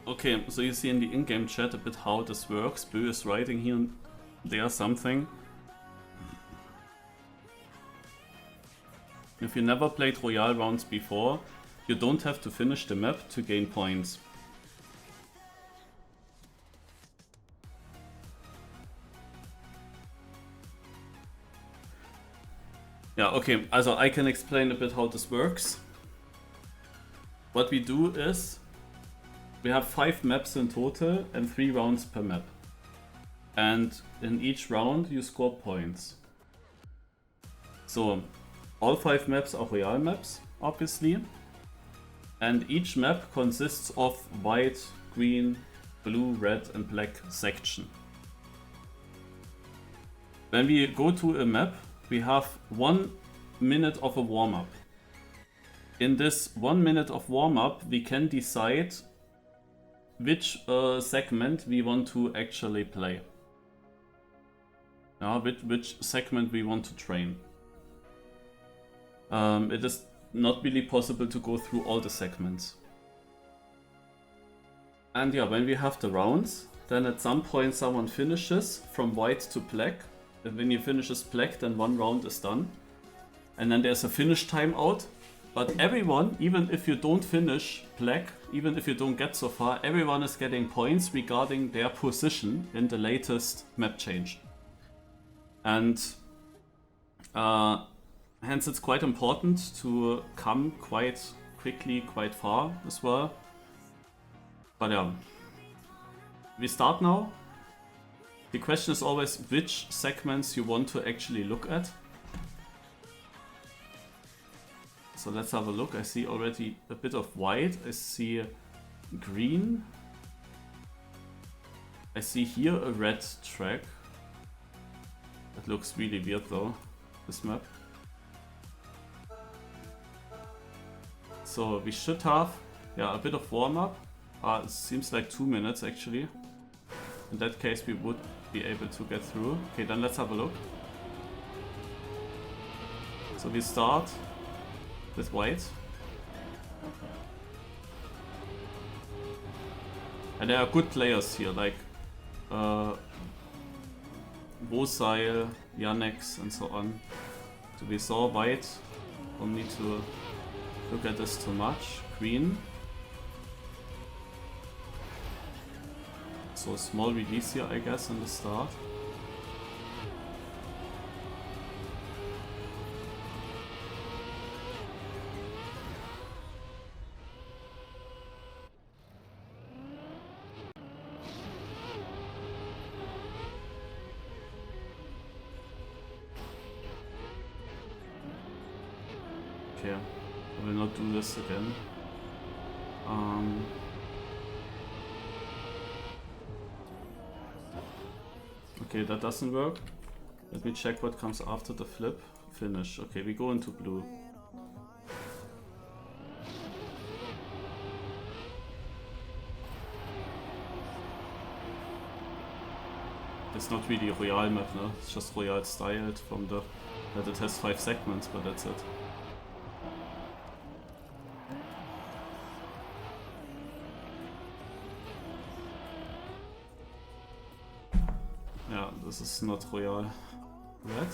Okay, so you see in the in-game chat a bit how this works. Boo is writing here and there something. If you never played Royale rounds before, you don't have to finish the map to gain points. Yeah, okay, also I can explain a bit how this works. What we do is, we have 5 maps in total and 3 rounds per map. And in each round you score points. So, all 5 maps are Royale maps, obviously. And each map consists of white, green, blue, red and black section. When we go to a map, we have 1 minute of a warm-up. In this 1 minute of warm-up, we can decide which segment we want to actually play. Which segment we want to train. It is not really possible to go through all the segments. And yeah, when we have the rounds, then at some point someone finishes from white to black. And when he finishes black, then 1 round is done. And then there's a finish timeout. But everyone, even if you don't finish black, even if you don't get so far, everyone is getting points regarding their position in the latest map change. And hence it's quite important to come quite quickly, quite far as well. But yeah, we start now. The question is always which segments you want to actually look at. So let's have a look. I see already a bit of white. I see green. I see here a red track. That looks really weird though, this map. So we should have, yeah, a bit of warm-up. It seems like 2 minutes actually. In that case we would be able to get through. Okay, then let's have a look. So we start with white. And there are good players here, like Bosail, Yannex and so on. So we saw white, don't need to look at this too much. Green. So a small release here, I guess, in the start. Okay, I will not do this again. Okay, that doesn't work. Let me check what comes after the flip. Finish. Okay, we go into blue. It's not really a Royale map, no? It's just Royale styled from the that it has 5 segments, but that's it. Yeah, this is not Royale. Red?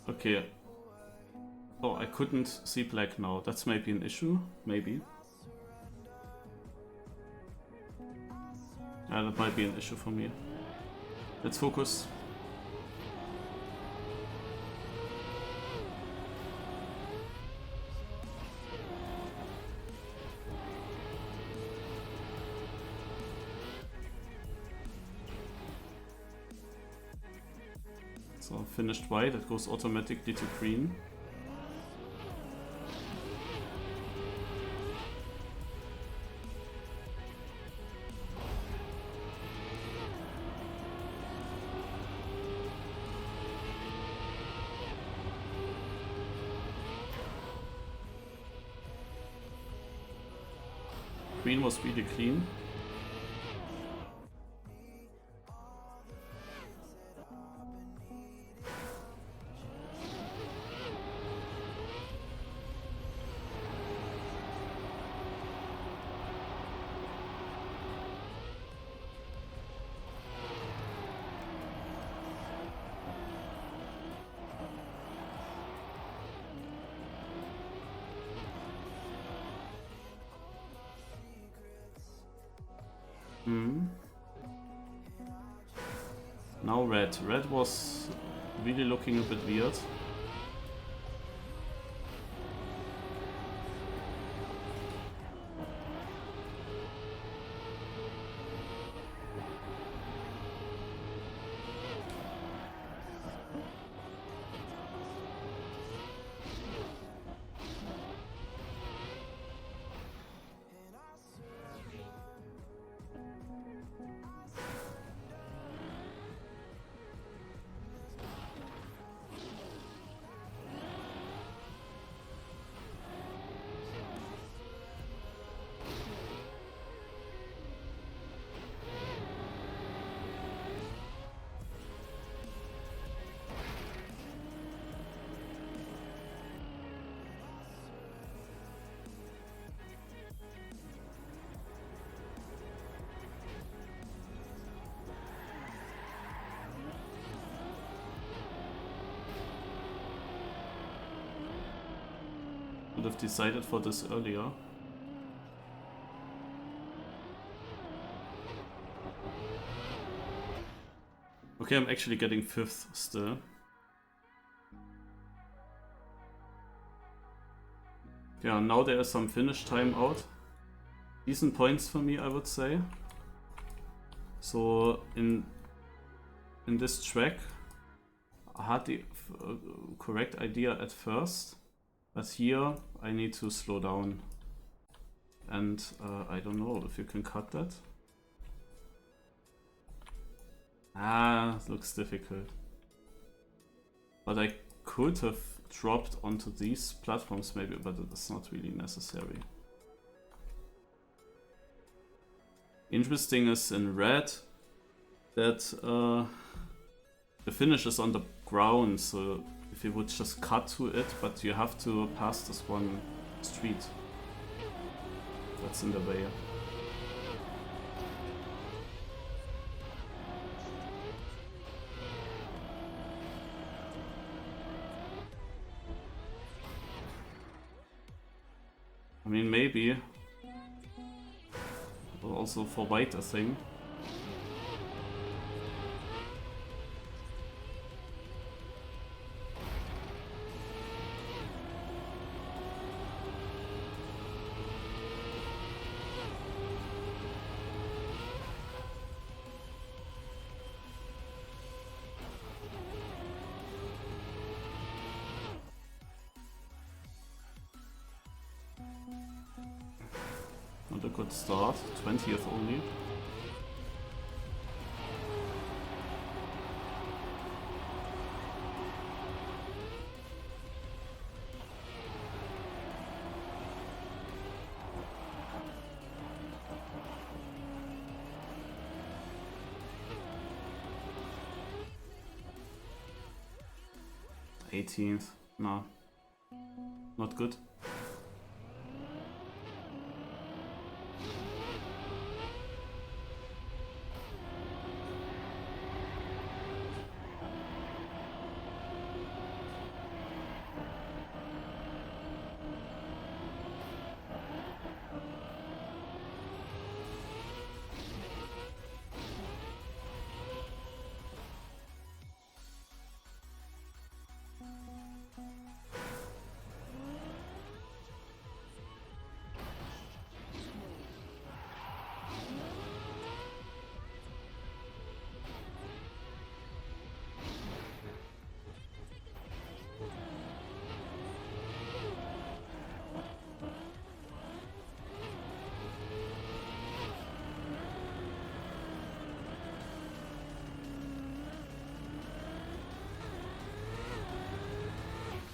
Okay. Oh, I couldn't see black now. That's maybe an issue. Maybe. Yeah, that might be an issue for me. Let's focus. So finished white, it goes automatically to green. Green was really clean. Now red. Red was really looking a bit weird. Would have decided for this earlier. Okay, I'm actually getting 5th still. Yeah, now there is some finish time out. Decent points for me, I would say. So in this track, I had the correct idea at first, but here I need to slow down. And I don't know if you can cut that. Ah, looks difficult. But I could have dropped onto these platforms maybe, but it is not really necessary. Interesting is in red that the finish is on the ground, so if you would just cut to it, but you have to pass this one street. That's in the way. I mean, maybe. But also for white, I think. Not a good start, 20th only. '18th, no, not good.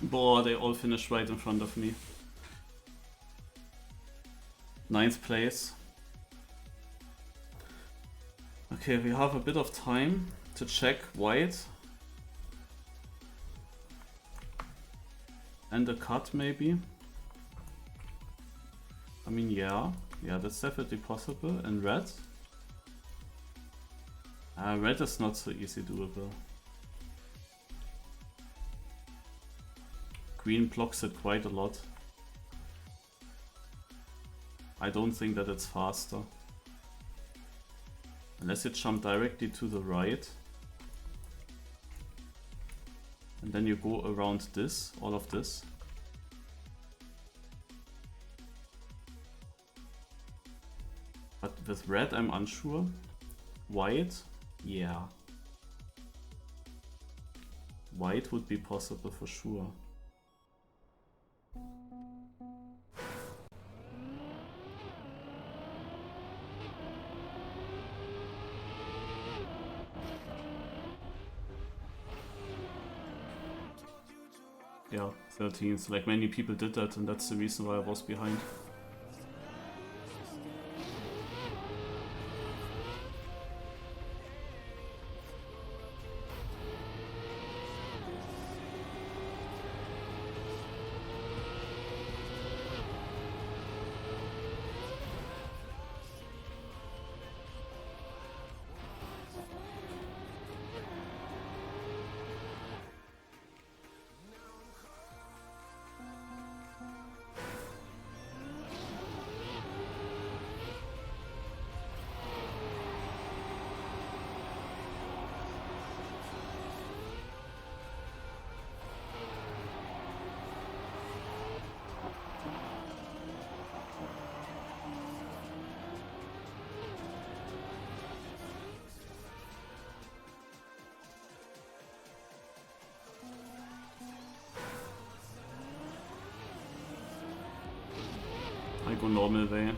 Boah, they all finished right in front of me. 9th place. Okay, we have a bit of time to check white. And a cut maybe. I mean, yeah, that's definitely possible. And red? Red is not so easy doable. Green blocks it quite a lot. I don't think that it's faster. Unless you jump directly to the right. And then you go around this, all of this. But with red I'm unsure. White, yeah. White would be possible for sure. Yeah, 13th. Like many people did that, and that's the reason why I was behind. I go normal way.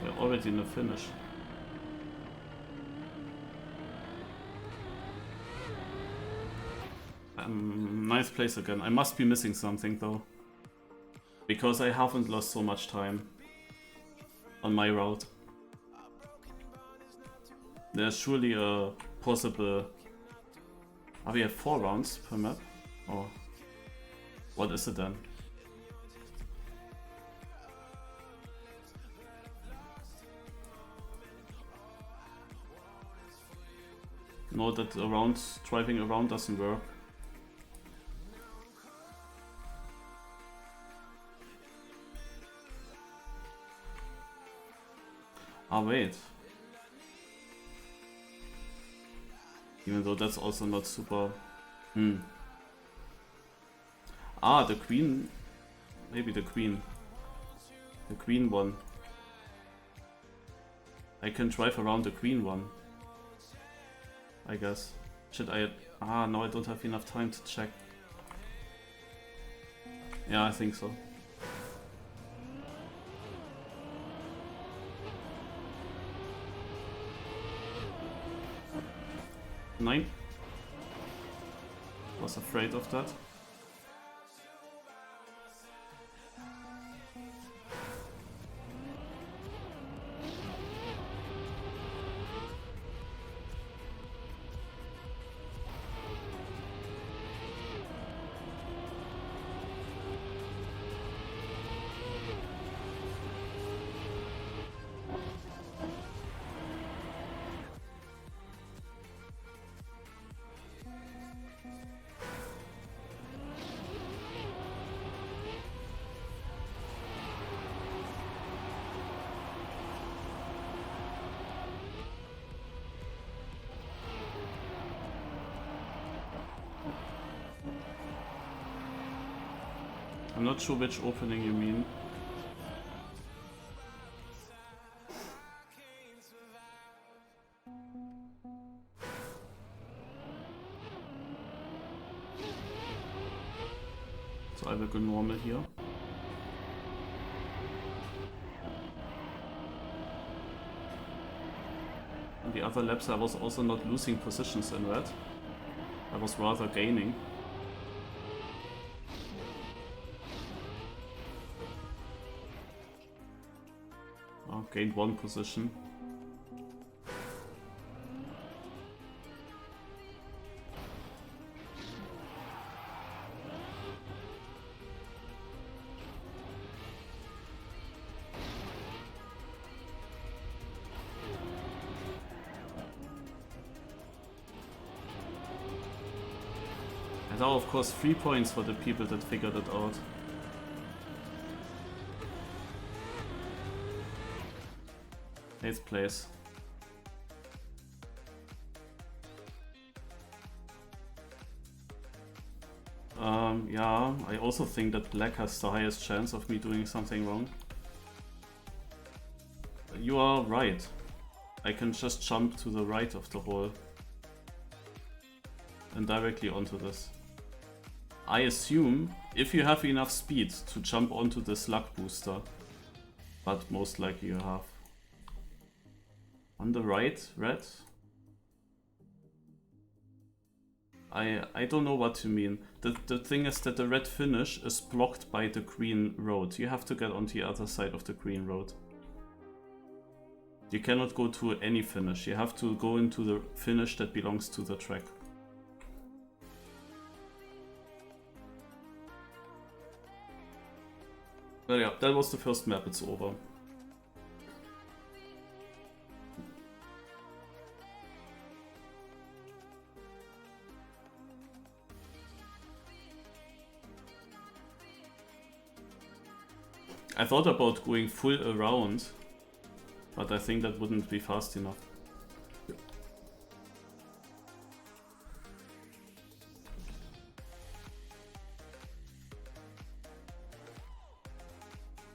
We're already in the finish. Nice place again. I must be missing something though. Because I haven't lost so much time on my route. There's surely a possible... we have 4 rounds per map? Or what is it then? No, that driving around doesn't work. Ah, wait. Even though that's also not super... Ah, the queen... Maybe the queen. The queen one. I can drive around the queen one. I guess. Should I... Ah, no, I don't have enough time to check. Yeah, I think so. Nine. Was afraid of that. I'm not sure which opening you mean. So I will go normal here. On the other laps I was also not losing positions in red. I was rather gaining. Oh, gained 1 position. And now of course 3 points for the people that figured it out. Eighth place. Yeah, I also think that black has the highest chance of me doing something wrong. You are right. I can just jump to the right of the hole. And directly onto this. I assume if you have enough speed to jump onto this luck booster. But most likely you have. On the right, red. I don't know what you mean. The thing is that the red finish is blocked by the green road. You have to get on the other side of the green road. You cannot go to any finish. You have to go into the finish that belongs to the track. But yeah, that was the first map. It's over. I thought about going full around, but I think that wouldn't be fast enough.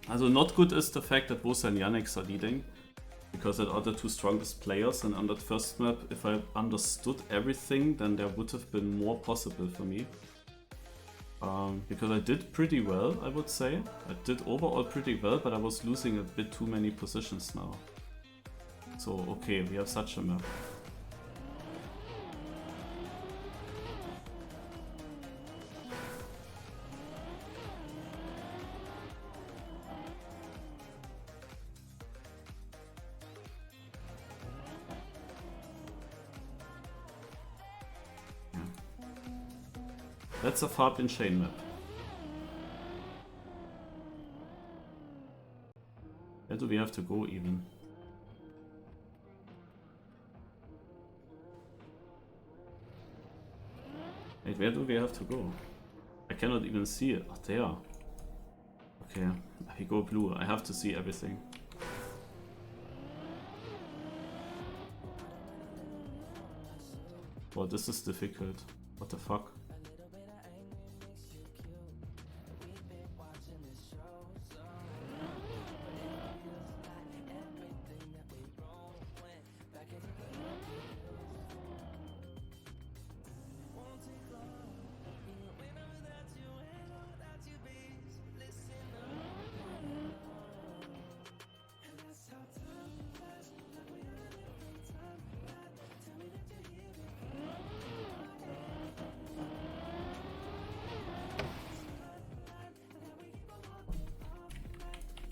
Also not good is the fact that Bosa and Yannick are leading, because they are the 2 strongest players, and on that first map, if I understood everything, then there would have been more possible for me. Because I did pretty well, I would say. I did overall pretty well, but I was losing a bit too many positions now. So, okay, we have such a map. That's a Farb in Chain map. Where do we have to go even? Wait, where do we have to go? I cannot even see it. Oh, there. Okay, we go blue. I have to see everything. Well, this is difficult. What the fuck?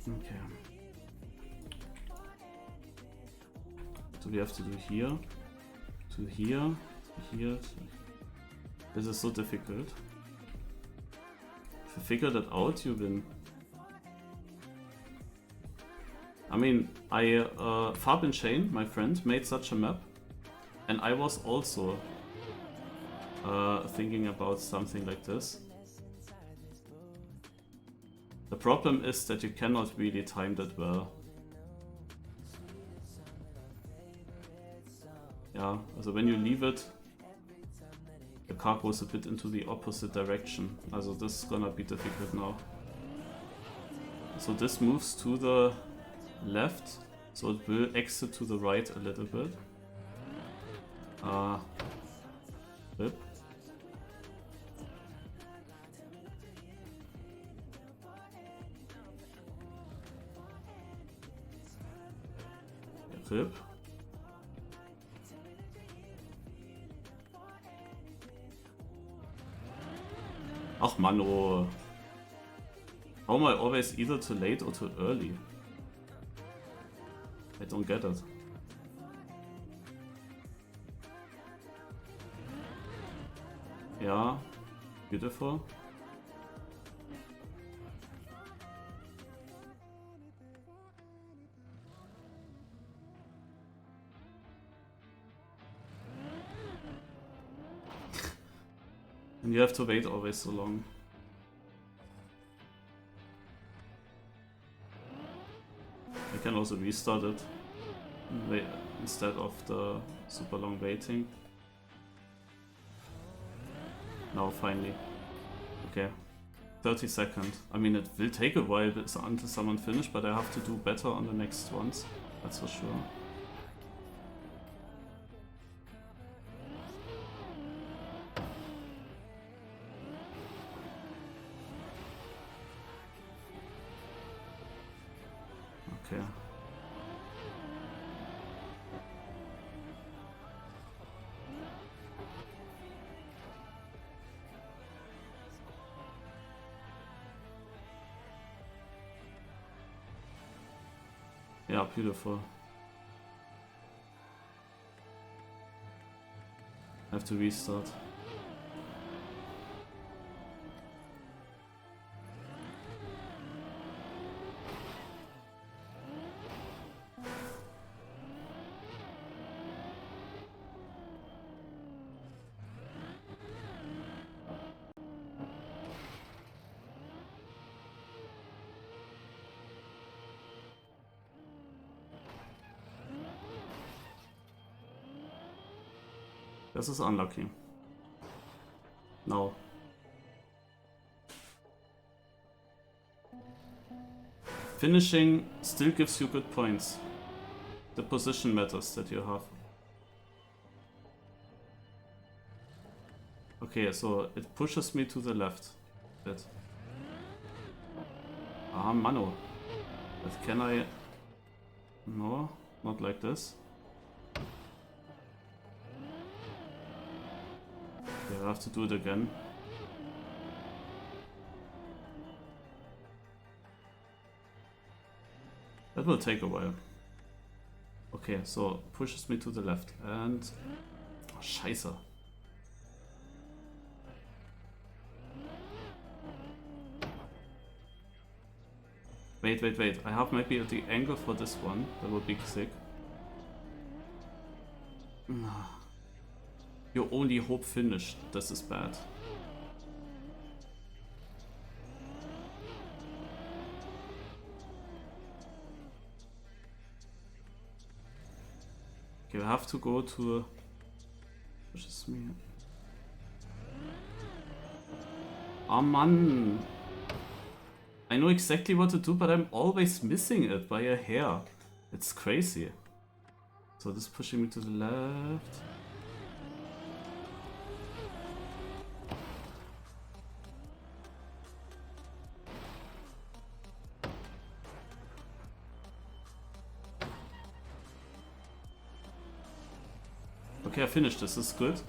Okay. So we have to do here, to here, to here. This is so difficult. If you figure that out, you win. I mean, Farb and Chain, my friend, made such a map, and I was also thinking about something like this. The problem is that you cannot really time that well. Yeah, also when you leave it, the car goes a bit into the opposite direction. Also this is gonna be difficult now. So this moves to the left, so it will exit to the right a little bit. Flip. Flip. Ach man, oh. How am I always either too late or too early? I don't get it. Yeah, beautiful. And you have to wait always so long. I can also restart it instead of the super long waiting. Now finally. Okay. 30 seconds. I mean, it will take a while until someone finishes, but I have to do better on the next ones. That's for sure. Okay. Yeah, beautiful. I have to restart. This is unlucky. No. Finishing still gives you good points. The position matters that you have. Okay, so it pushes me to the left. Bit. Ah, mano. But can I... No, not like this. Okay, I have to do it again. That will take a while. Okay, so pushes me to the left and... Oh, scheiße. Wait. I have maybe the angle for this one. That would be sick. You only hope finished. This is bad. Okay, I have to go to... Which is me. Oh man! I know exactly what to do, but I'm always missing it by a hair. It's crazy. So this is pushing me to the left. Okay, I finished this. This is good.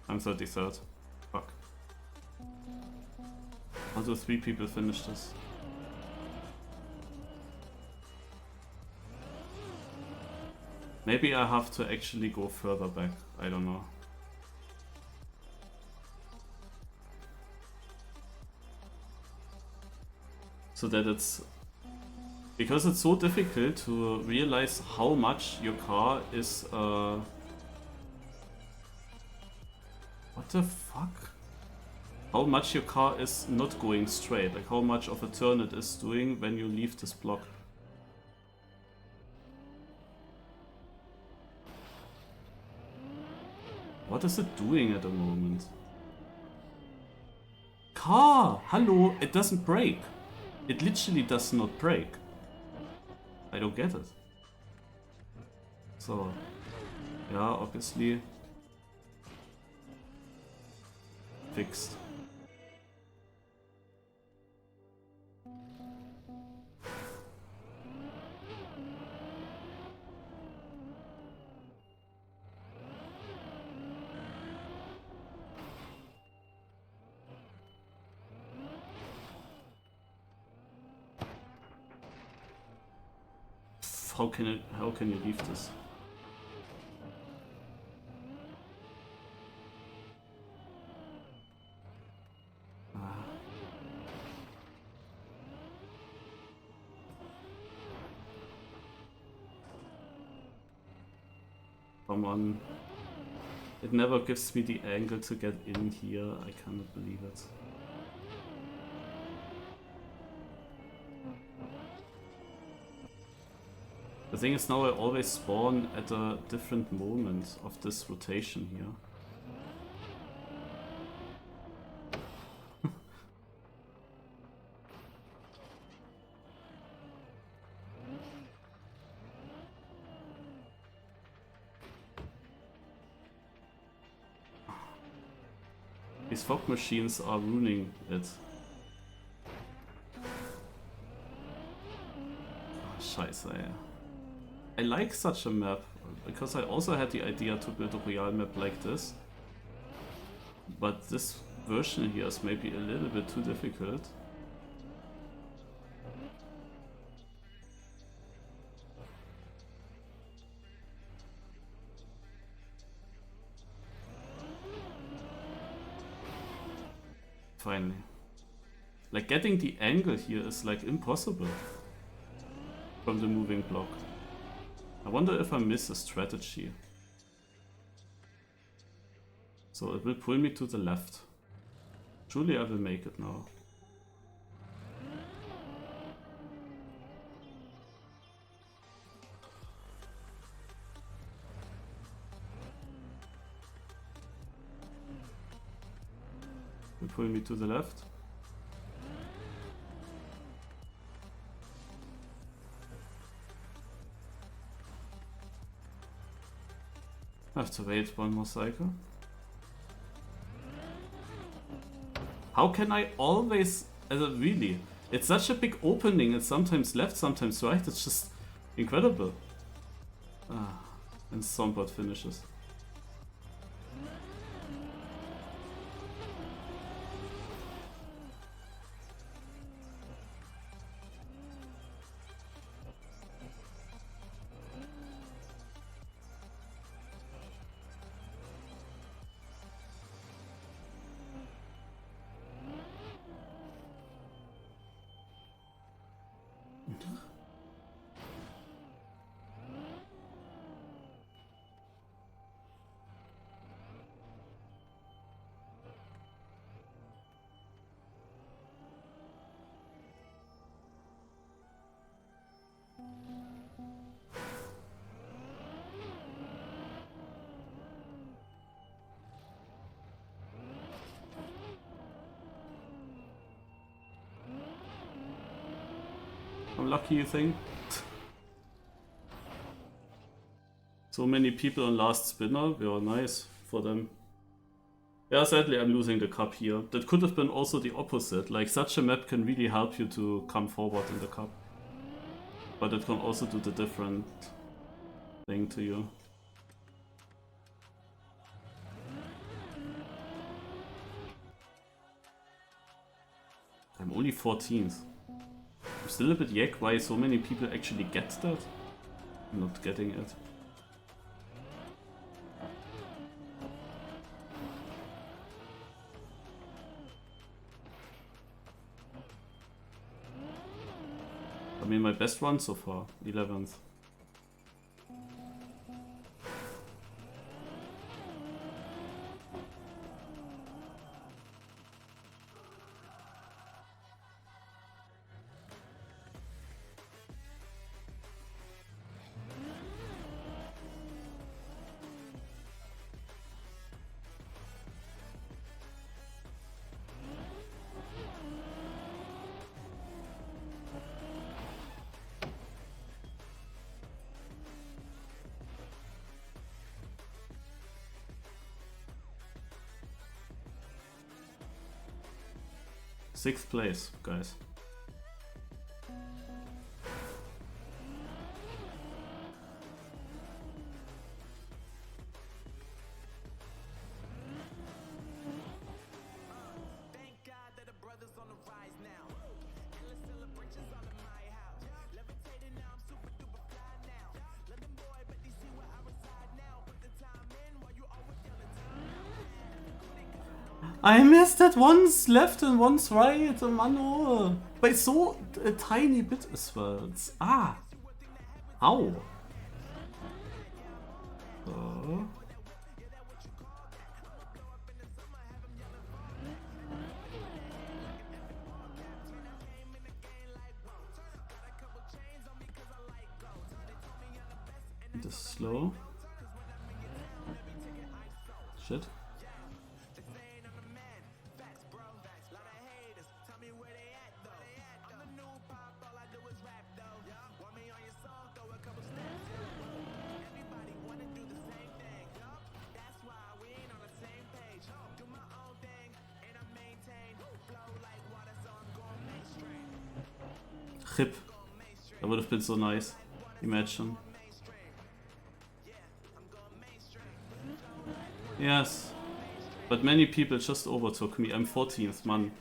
I'm 33rd. Fuck. Also 3 people finished this. Maybe I have to actually go further back. I don't know. So that it's... Because it's so difficult to realize how much your car is... What the fuck? How much your car is not going straight, like how much of a turn it is doing when you leave this block. What is it doing at the moment? Car! Hello! It doesn't brake! It literally does not break. I don't get it. So, yeah, obviously fixed. How can you leave this? Come on. It never gives me the angle to get in here. I cannot believe it. The thing is, now I always spawn at a different moment of this rotation here. These fog machines are ruining it. Oh, scheiße, ey. I like such a map, because I also had the idea to build a real map like this. But this version here is maybe a little bit too difficult. Finally. Like, getting the angle here is like impossible from the moving block. I wonder if I miss a strategy. So it will pull me to the left. Surely I will make it now. Will pull me to the left. I have to wait one more cycle. How can I always... really, it's such a big opening. It's sometimes left, sometimes right. It's just incredible. And Sombot finishes. I'm lucky, you think? So many people on last spinner, were nice for them. Yeah, sadly I'm losing the cup here. That could have been also the opposite. Like, such a map can really help you to come forward in the cup. But it can also do the different thing to you. I'm only 14th. I'm still a bit yak why so many people actually get that. I'm not getting it. I mean, my best run so far, 11th. 6th place, guys. I missed it once left and once right, Mano. Bei so a tiny bit as well. Ah! How? So. This is slow. Shit. Rip. That would have been so nice. Imagine. Yes. But many people just overtook me. I'm 14th, man.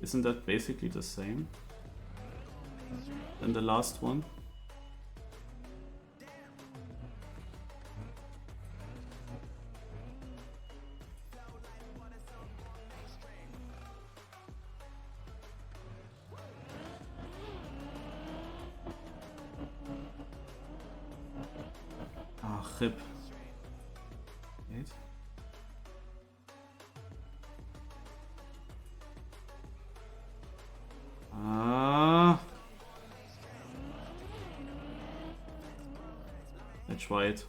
Isn't that basically the same than the last one? Ah, RIP. Wait. Ah. I tried.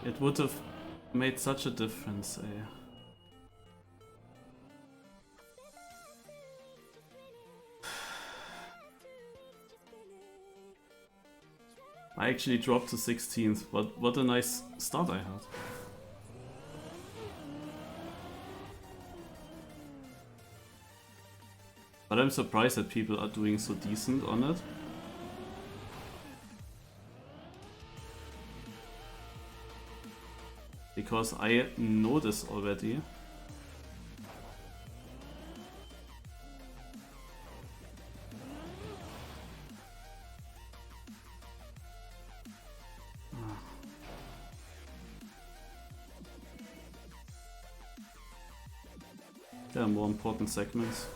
It would have made such a difference, eh? I actually dropped to 16th, but what a nice start I had. But I'm surprised that people are doing so decent on it. Because I know this already. There are more important segments.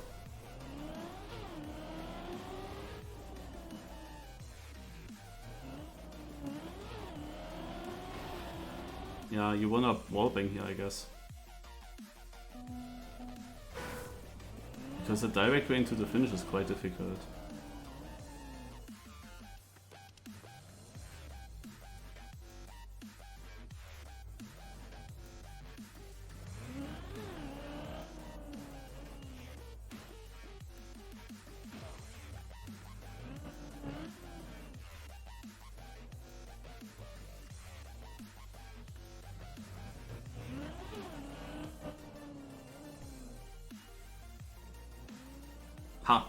Yeah, you wanna wallbang here, I guess. Because the direct way into the finish is quite difficult. Ha!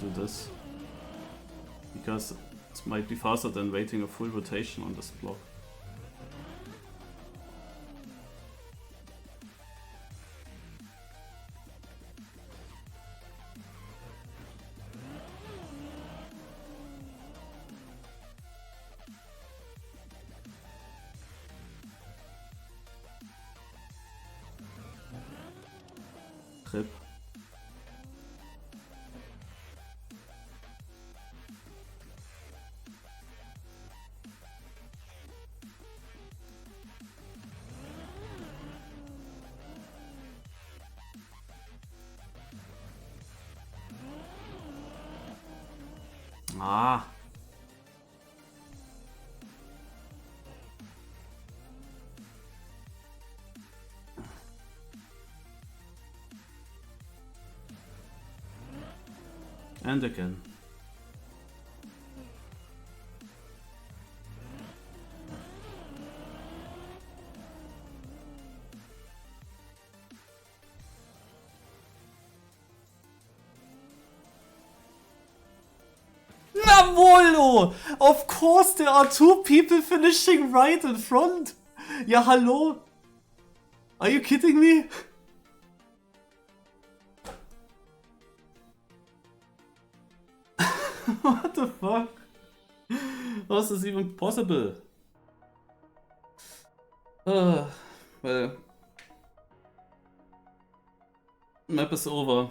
do this. Because it might be faster than waiting a full rotation on this block. Trip. Ah. And again. Navolo! Of course there are two people finishing right in front! Yeah, hello? Are you kidding me? What the fuck? How is this even possible? Well, map is over.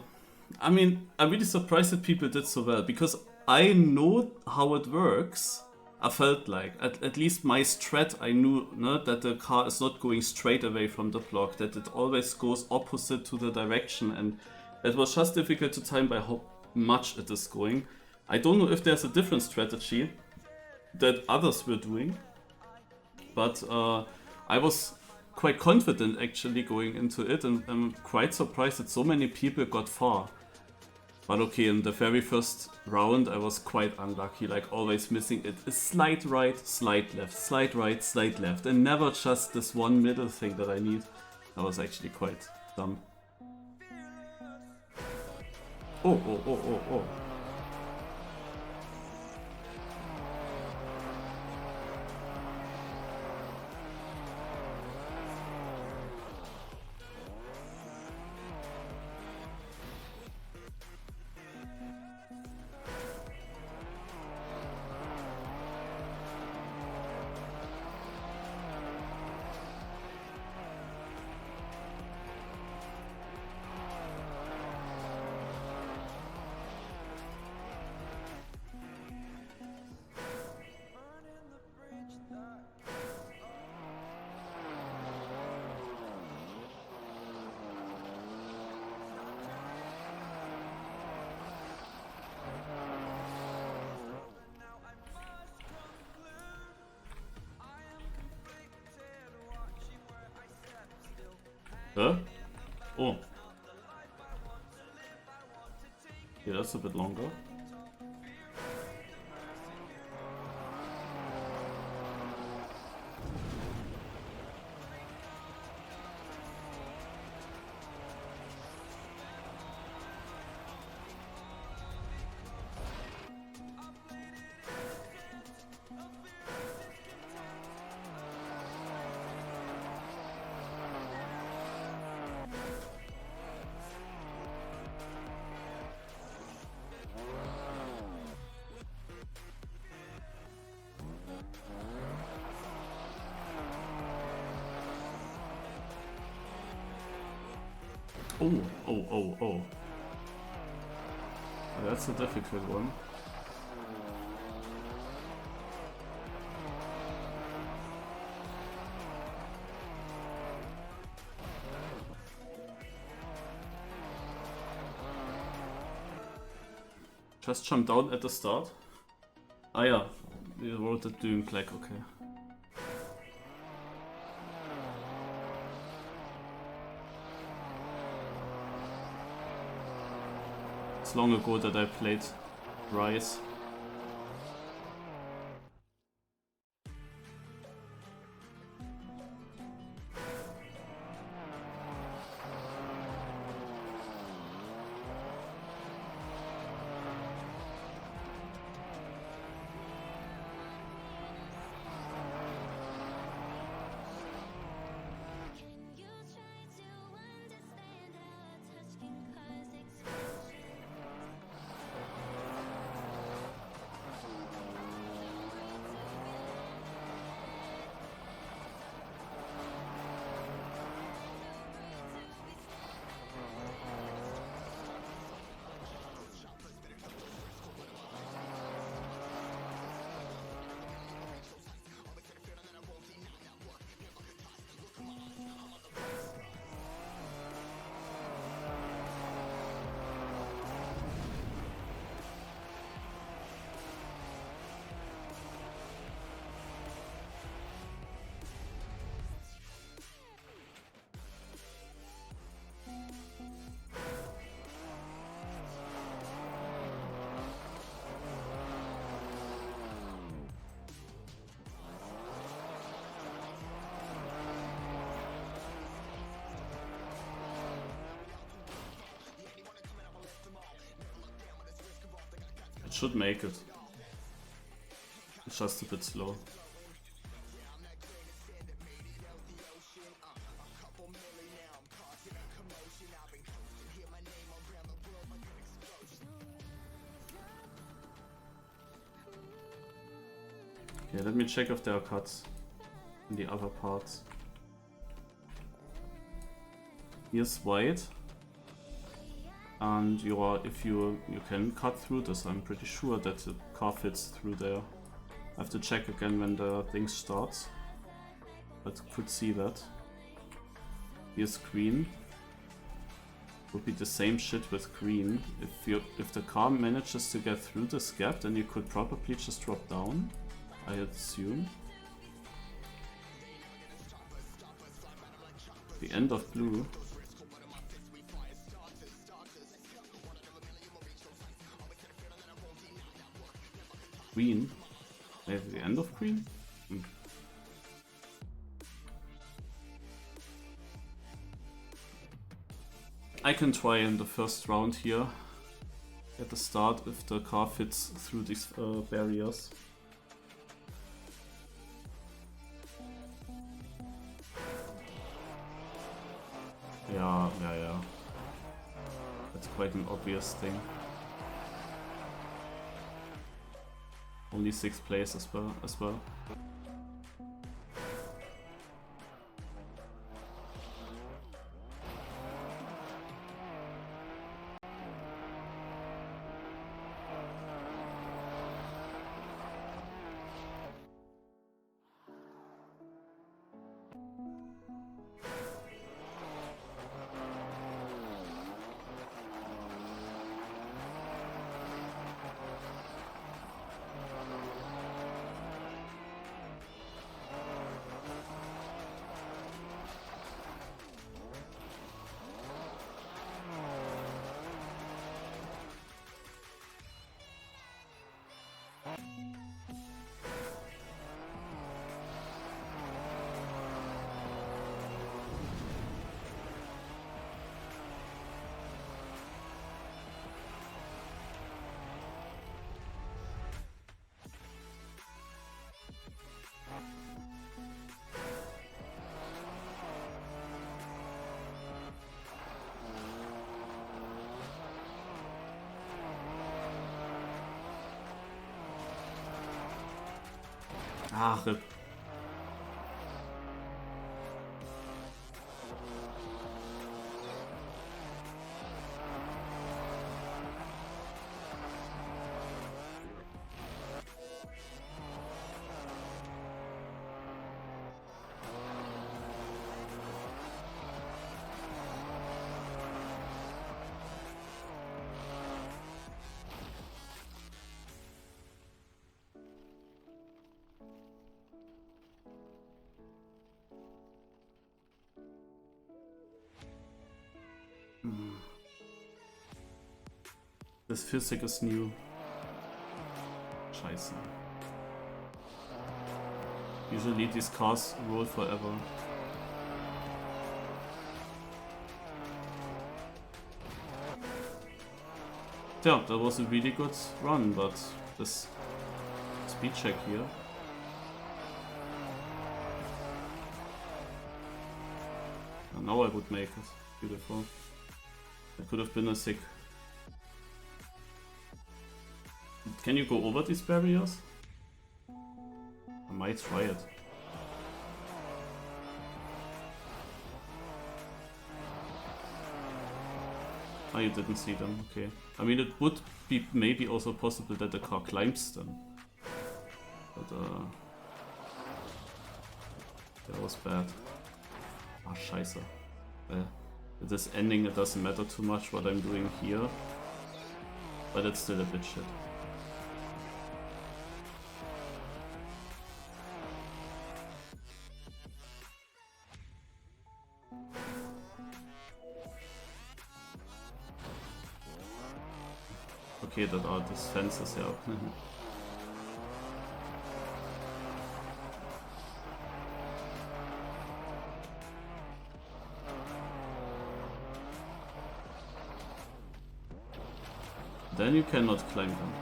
I mean, I'm really surprised that people did so well, because I know how it works. I felt like, at least my strat, I knew that the car is not going straight away from the block, that it always goes opposite to the direction, and it was just difficult to time by how much it is going. I don't know if there's a different strategy that others were doing, but I was quite confident actually going into it, and I'm quite surprised that so many people got far. But okay, in the very first round I was quite unlucky, like always missing it. A slight right, slight left, slight right, slight left, and never just this one middle thing that I need. That was actually quite dumb. Oh. Huh? Oh. Yeah, that's a bit longer. Oh. That's a difficult one. Just jump down at the start. Ah yeah, you wrote it doing black, okay. It's long ago that I played Rise. should make it. It's just a bit slow. Okay, let me check if there are cuts in the other parts. Here's white. And if you can cut through this, I'm pretty sure that the car fits through there. I have to check again when the thing starts, but could see that. Here's green. Would be the same shit with green. If the car manages to get through this gap, then you could probably just drop down, I assume. The end of blue. Green? Maybe the end of green? I can try in the first round here at the start if the car fits through these barriers. Yeah. That's quite an obvious thing. Only 6th place as well. Ah, RIP. This physics is new. Scheiße. Usually these cars roll forever. Yeah, that was a really good run, but this speed check here. And now I would make it. Beautiful. That could have been a sick. Can you go over these barriers? I might try it. Oh, you didn't see them, okay. I mean, it would be maybe also possible that the car climbs them. But, that was bad. Ah, scheiße. With this ending, it doesn't matter too much what I'm doing here. But it's still a bit shit. Okay, that are these fences, yeah. Then you cannot climb them.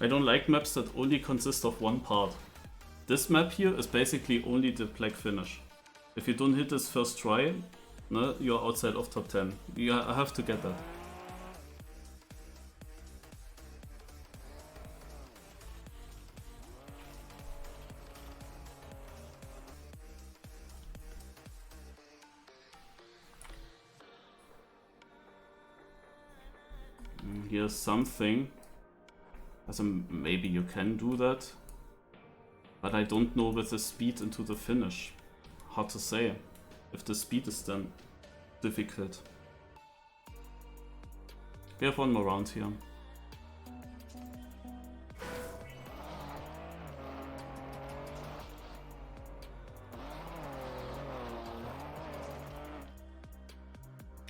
I don't like maps that only consist of one part. This map here is basically only the black finish. If you don't hit this first try, no, you're outside of top 10. You have to get that. Here's something. Also maybe you can do that. But I don't know with the speed into the finish. Hard to say. If the speed is then difficult. We have one more round here.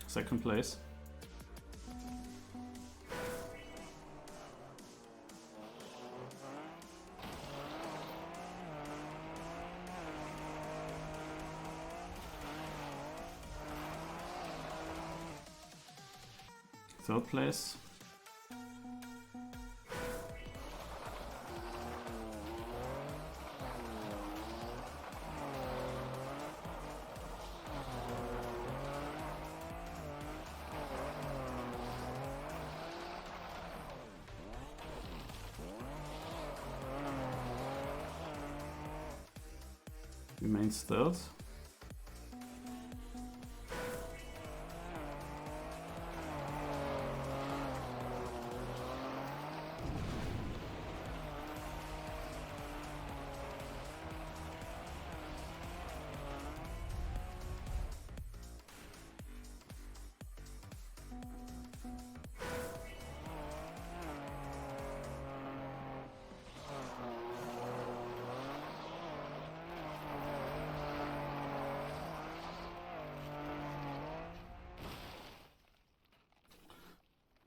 Second place. Third place. Remains third.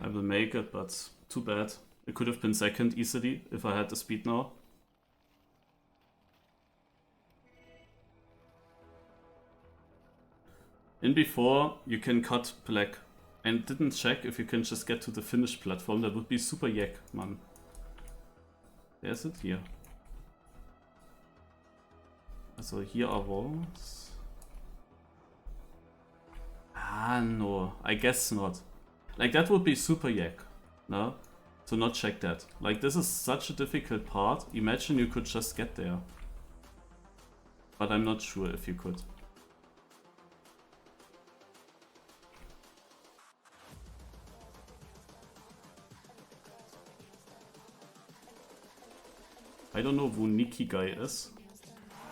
I will make it, but too bad. It could have been second easily if I had the speed now. In before, you can cut black. And didn't check if you can just get to the finish platform. That would be super yak, man. There's it here. So here are walls. Ah, no. I guess not. Like, that would be super yak, no? To not check that. Like, this is such a difficult part. Imagine you could just get there. But I'm not sure if you could. I don't know who Nikki guy is.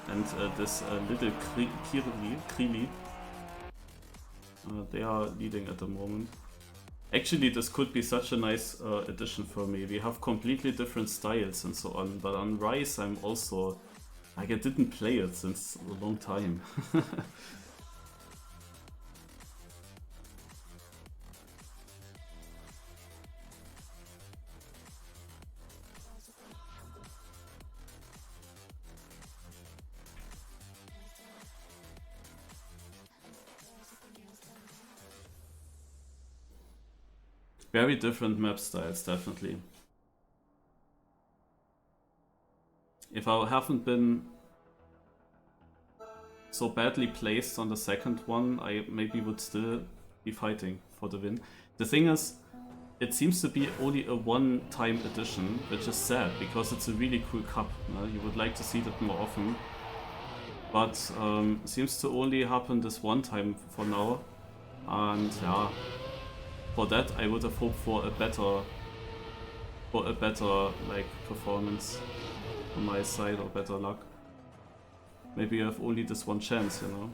And this little Krili. They are leading at the moment. Actually, this could be such a nice addition for me. We have completely different styles and so on, but on Rise I'm also... like, I didn't play it since a long time. Very different map styles, definitely. If I haven't been so badly placed on the second one, I maybe would still be fighting for the win. The thing is, it seems to be only a one-time edition, which is sad, because it's a really cool cup. You would like to see that more often. But seems to only happen this one time for now. And yeah, for that I would have hoped for a better like performance on my side, or better luck. Maybe you have only this one chance, you know.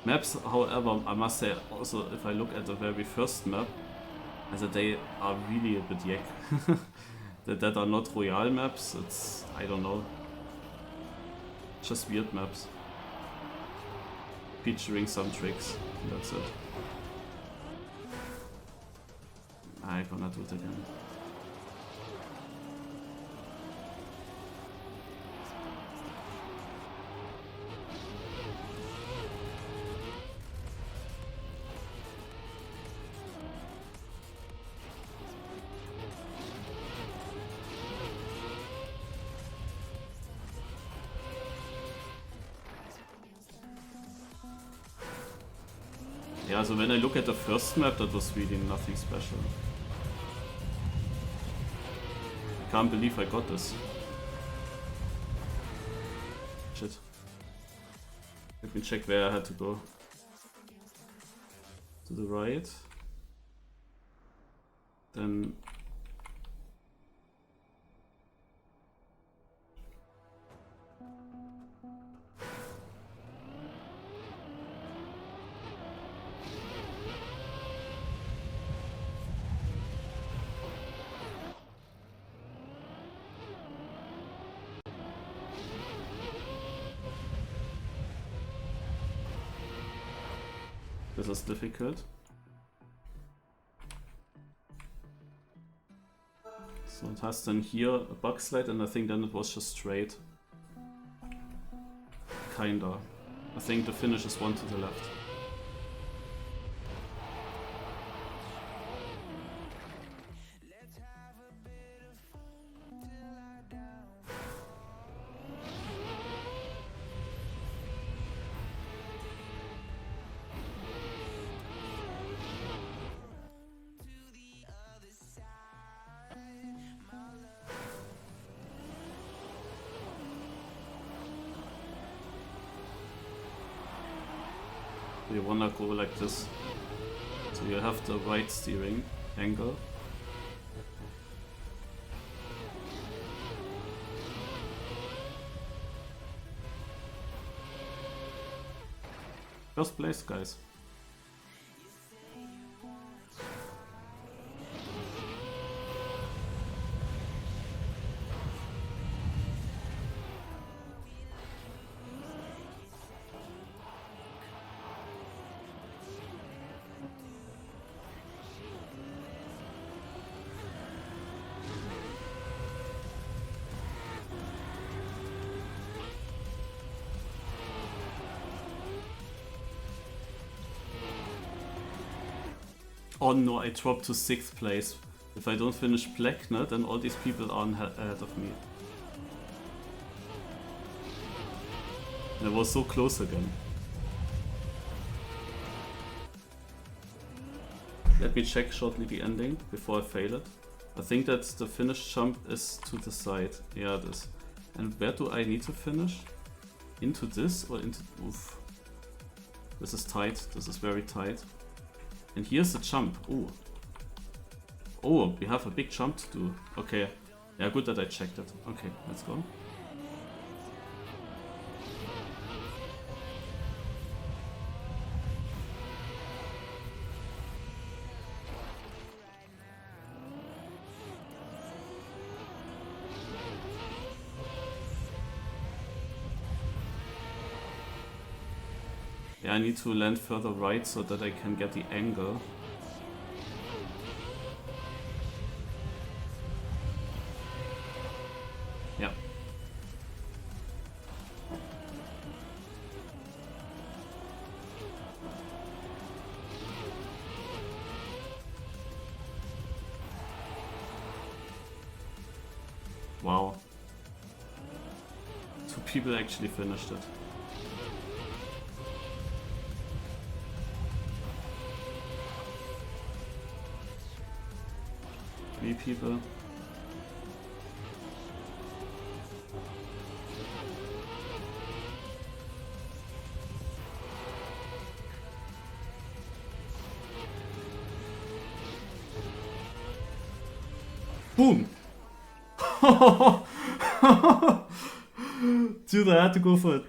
Maps, however, I must say also, if I look at the very first map, as they are really a bit yak. that are not royale maps, it's, I don't know, just weird maps. Featuring some tricks, that's it. I'm gonna do it again. Yeah, so when I look at the first map, that was really nothing special. I can't believe I got this. Shit. Let me check where I had to go. To the right. Then... This is difficult. So it has then here a bug slide, and I think then it was just straight. Kinda. I think the finish is one to the left. You wanna go like this. So you have the right steering angle. First place, guys. Oh no, I dropped to 6th place. If I don't finish black, then all these people are ahead of me. And I was so close again. Let me check shortly the ending before I fail it. I think that the finish jump is to the side. Yeah, it is. And where do I need to finish? Into this or into... Oof. This is tight. This is very tight. And here's the jump. Oh. Oh, we have a big jump to do. Okay. Yeah, good that I checked it. Okay, let's go. Yeah, I need to land further right so that I can get the angle. Yeah. Wow. 2 people actually finished it. People. Boom! Dude, I had to go for it.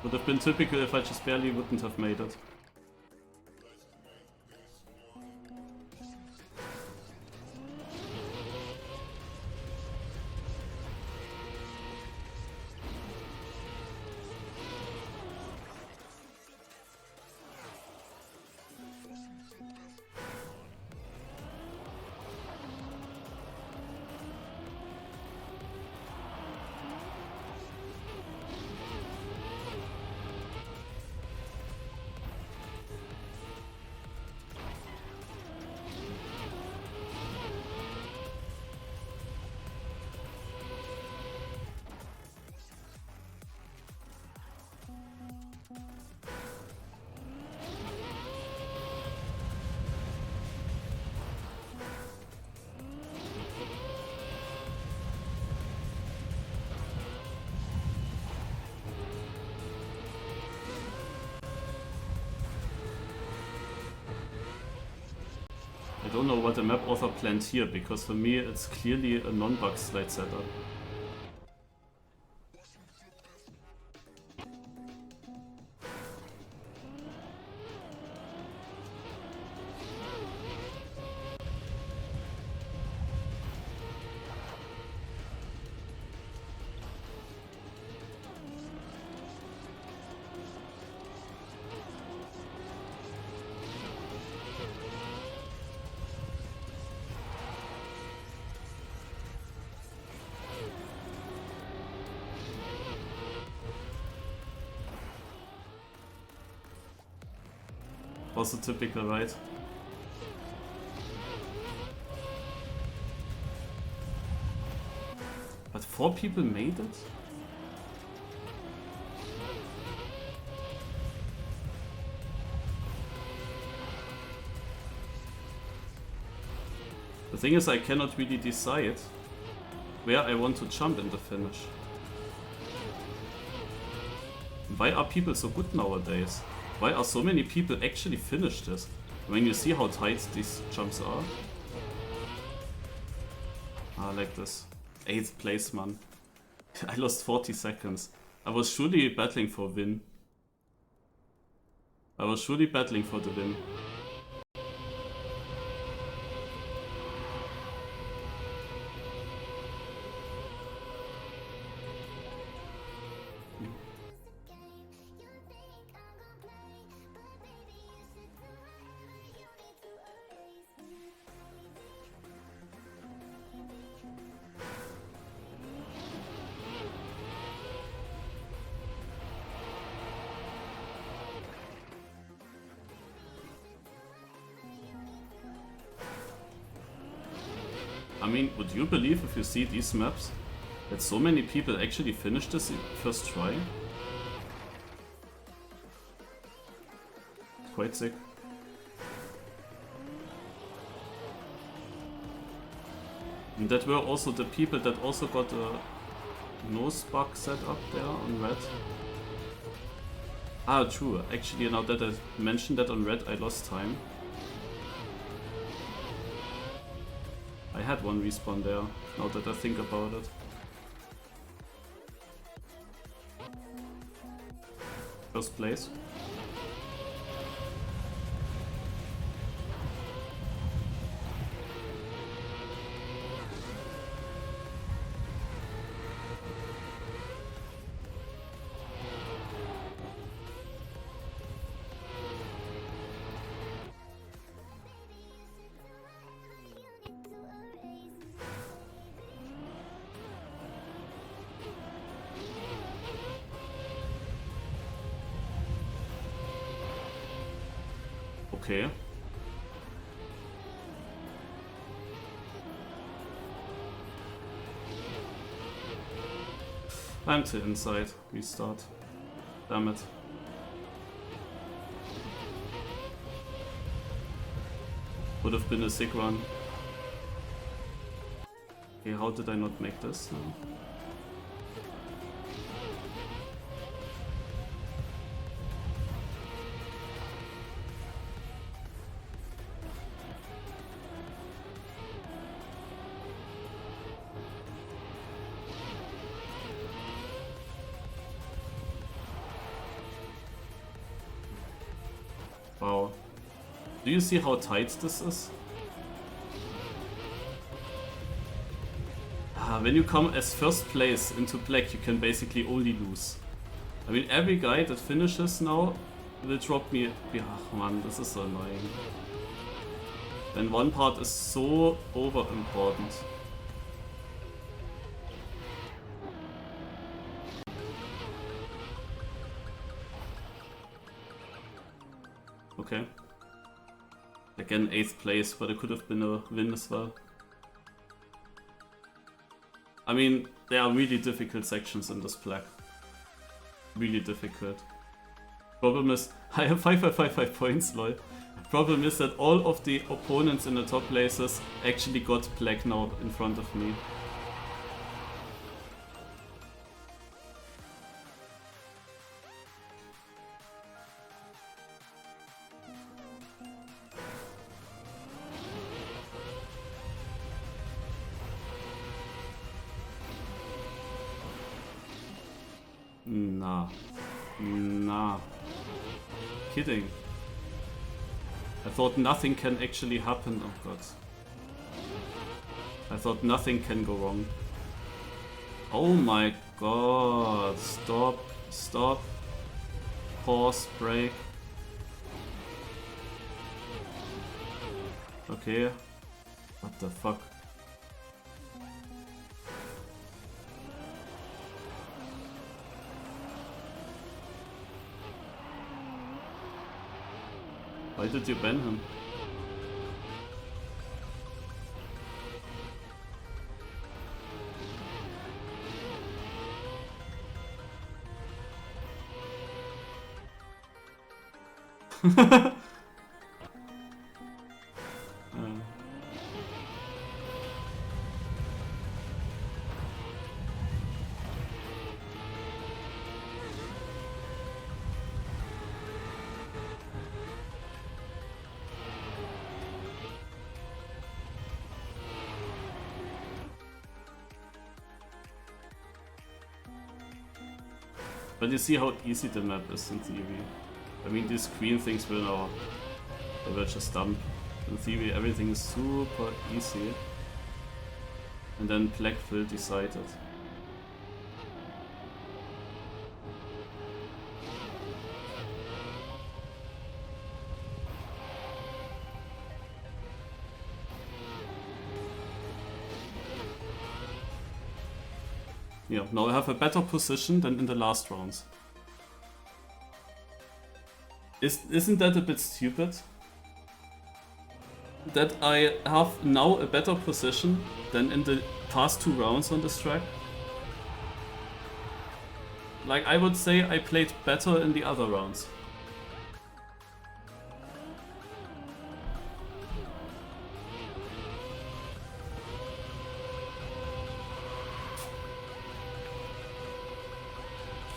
Would have been typical if I just barely wouldn't have made it. don't know what the map author planned here, because for me it's clearly a non-bug slide setup. Also typical, right? But 4 people made it? The thing is, I cannot really decide where I want to jump in the finish. Why are people so good nowadays? Why are so many people actually finish this? When you see how tight these jumps are. Ah, like this. 8th place, man. I lost 40 seconds. I was surely battling for win. I was surely battling for the win. I mean, would you believe if you see these maps that so many people actually finish this in first try? Quite sick. And that were also the people that also got a nose bug set up there on red. Ah, true. Actually, now that I mentioned that on red, I lost time. I had one respawn there, now that I think about it. First place. Okay. I'm to inside. Restart. Damn it. Would have been a sick run. Okay, how did I not make this now? Wow. Do you see how tight this is? When you come as first place into black, you can basically only lose. I mean, every guy that finishes now will drop me. Oh man, this is so annoying. When one part is so over important. Okay. Again, 8th place, but it could have been a win as well. I mean, there are really difficult sections in this black. Really difficult. Problem is, I have 555 points, lol. Problem is that all of the opponents in the top places actually got black now in front of me. Nah. Nah. Kidding. I thought nothing can actually happen. Oh god. I thought nothing can go wrong. Oh my god. Stop. Stop. Pause. Break. Okay. What the fuck? Why did you ban him? But you see how easy the map is in theory. I mean, these green things were now, they were just dumb. In theory, everything is super easy. And then black will decide it. Yeah, now I have a better position than in the last rounds. Isn't that a bit stupid? That I have now a better position than in the past 2 rounds on this track? Like, I would say I played better in the other rounds.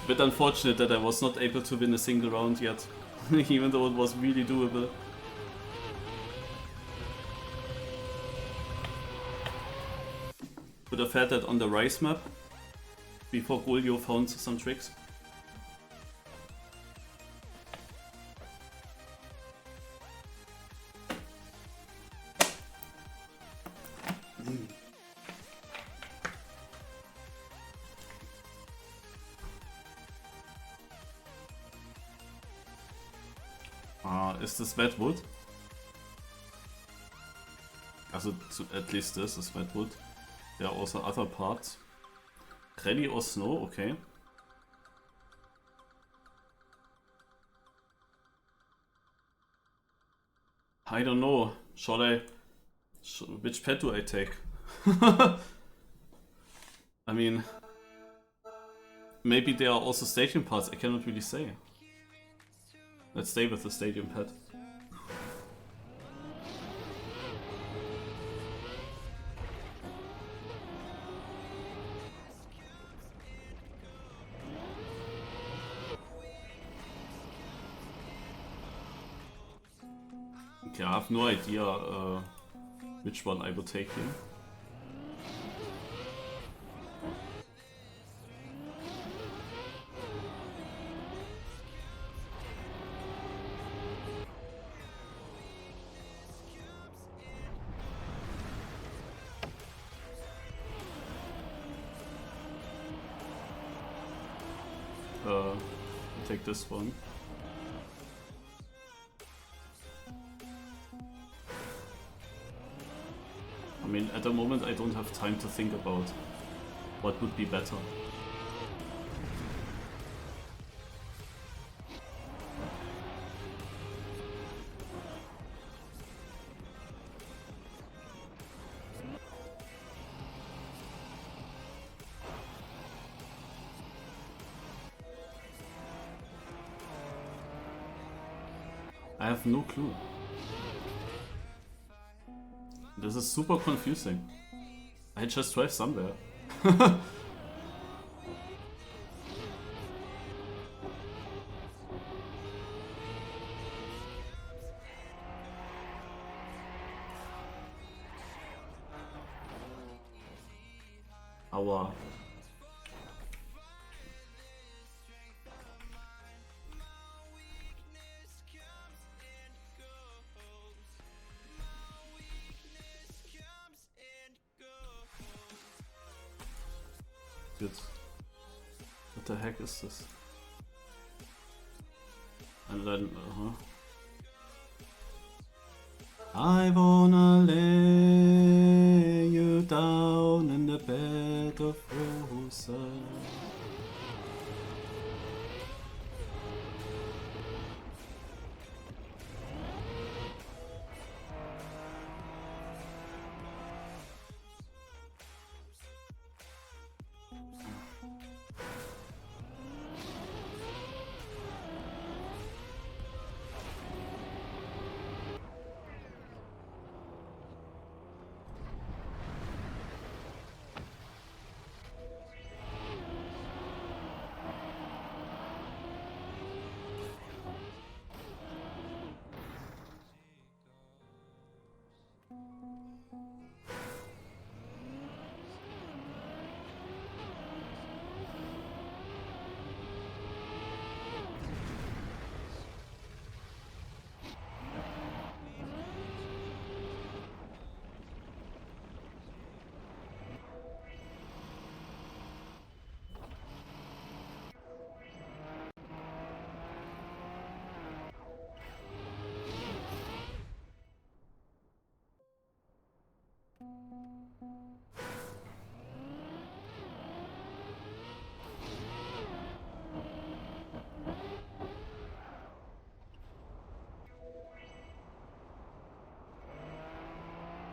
Bit unfortunate that I was not able to win a single round yet, even though it was really doable. Could have had that on the Rice map before Golio found some tricks. Ist das Wet Wood? Also at least this is Wet Wood. There are also other parts. Ready or snow, okay. I don't know. Which pet do I take? I mean, maybe there are also stadium parts, I cannot really say. Let's stay with the stadium pet. Okay, I have no idea which one I would take here. Take this one. I mean, at the moment I don't have time to think about what would be better. I have no clue. This is super confusing. I just drive somewhere. Aua. good. What the heck is this? And then, I wanna lay you down in the bed of roses.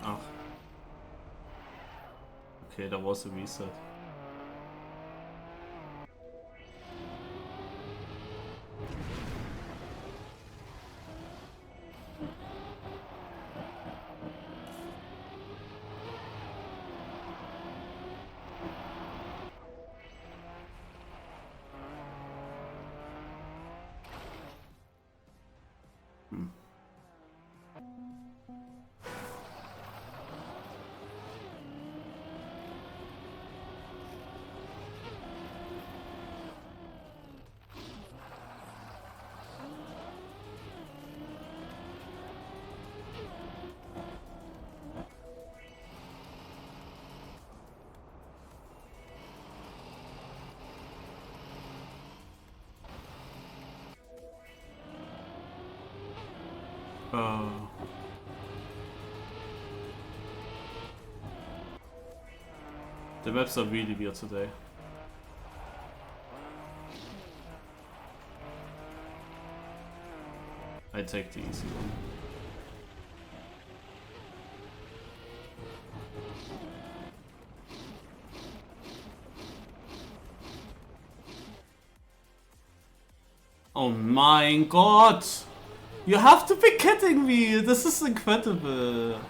Ach. Okay, da was a reset. The maps are really weird today. I take the easy one. Oh my god! You have to be kidding me! This is incredible!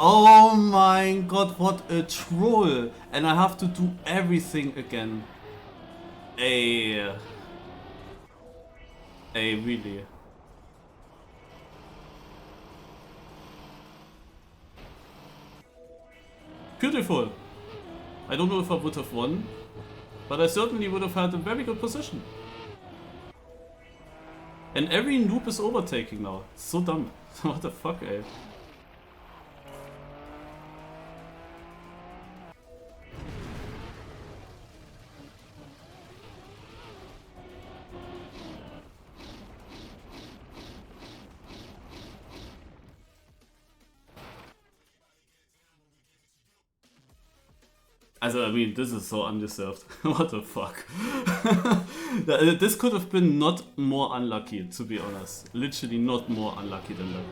Oh my god, what a troll! And I have to do everything again. Really? Beautiful! I don't know if I would have won, but I certainly would have had a very good position. And every noob is overtaking now. It's so dumb. What the fuck, eh? Also, I mean, this is so undeserved. What the fuck? This could have been not more unlucky, to be honest. Literally not more unlucky than that.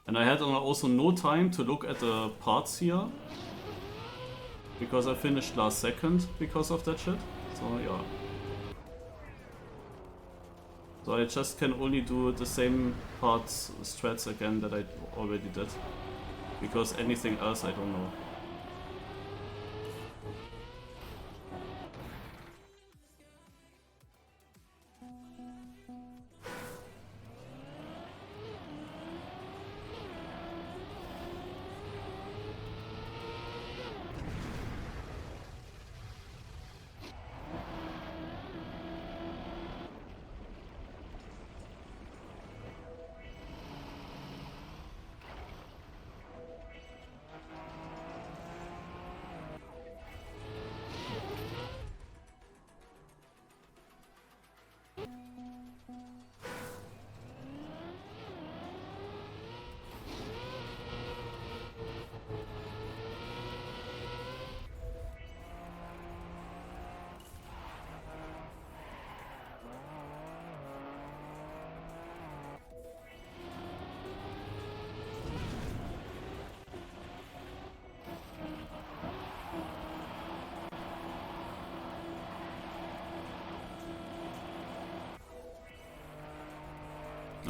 And I had also no time to look at the parts here. Because I finished last second because of that shit. So, yeah. So I just can only do the same parts strats again that I already did. Because anything else I don't know.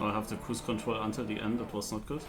Now I have the cruise control until the end, that was not good.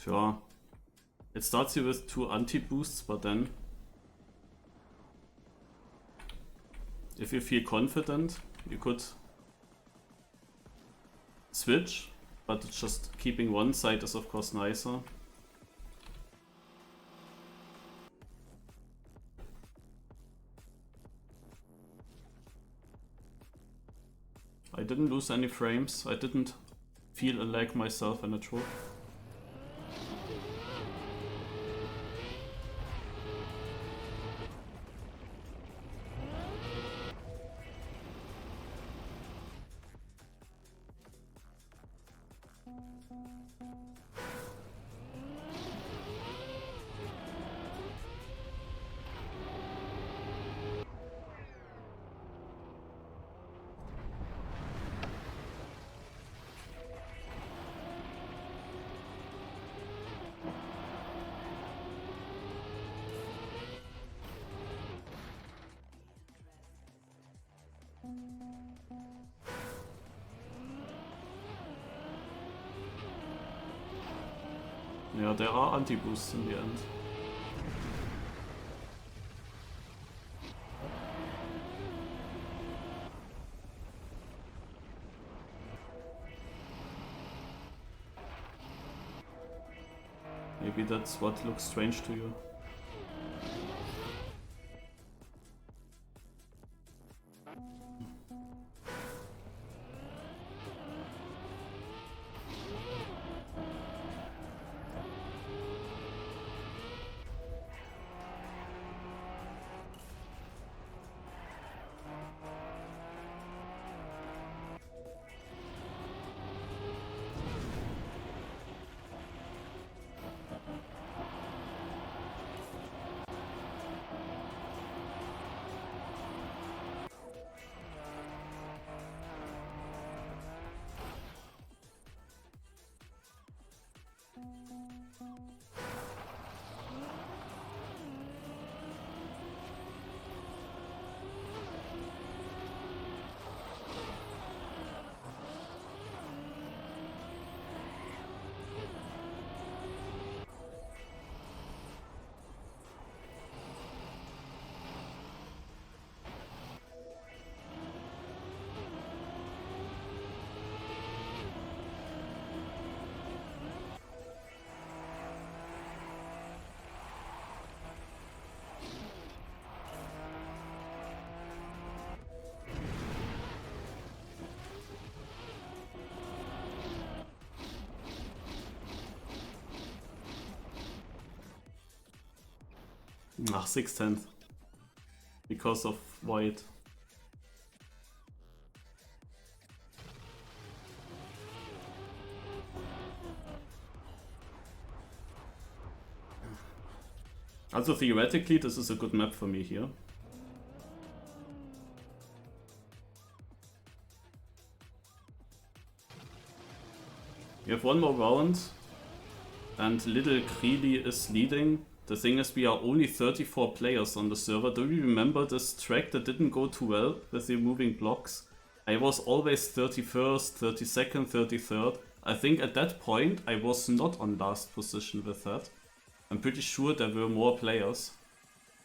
Sure. It starts you with 2 anti-boosts, but then if you feel confident, you could switch, but just keeping one side is of course nicer. I didn't lose any frames, I didn't feel a lag myself in a troop. Yeah, there are anti-boosts in the end. Maybe that's what looks strange to you. Ach, 6/10. Because of white. Also theoretically, this is a good map for me here. We have one more round, and little Greely is leading. The thing is, we are only 34 players on the server. Do you remember this track that didn't go too well with the moving blocks? I was always 31st, 32nd, 33rd. I think at that point I was not on last position with that. I'm pretty sure there were more players.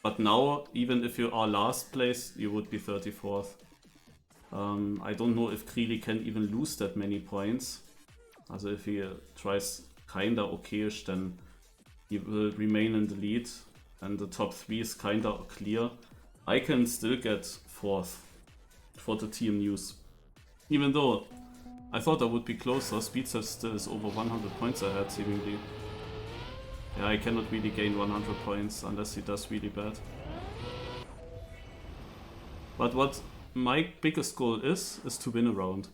But now, even if you are last place, you would be 34th. I don't know if Greely can even lose that many points. Also if he tries kinda okayish, then he will remain in the lead. And the top 3 is kinda clear. I can still get 4th for the team news. Even though I thought I would be closer, Speedster still is over 100 points ahead seemingly. Yeah, I cannot really gain 100 points unless he does really bad. But what my biggest goal is to win a round.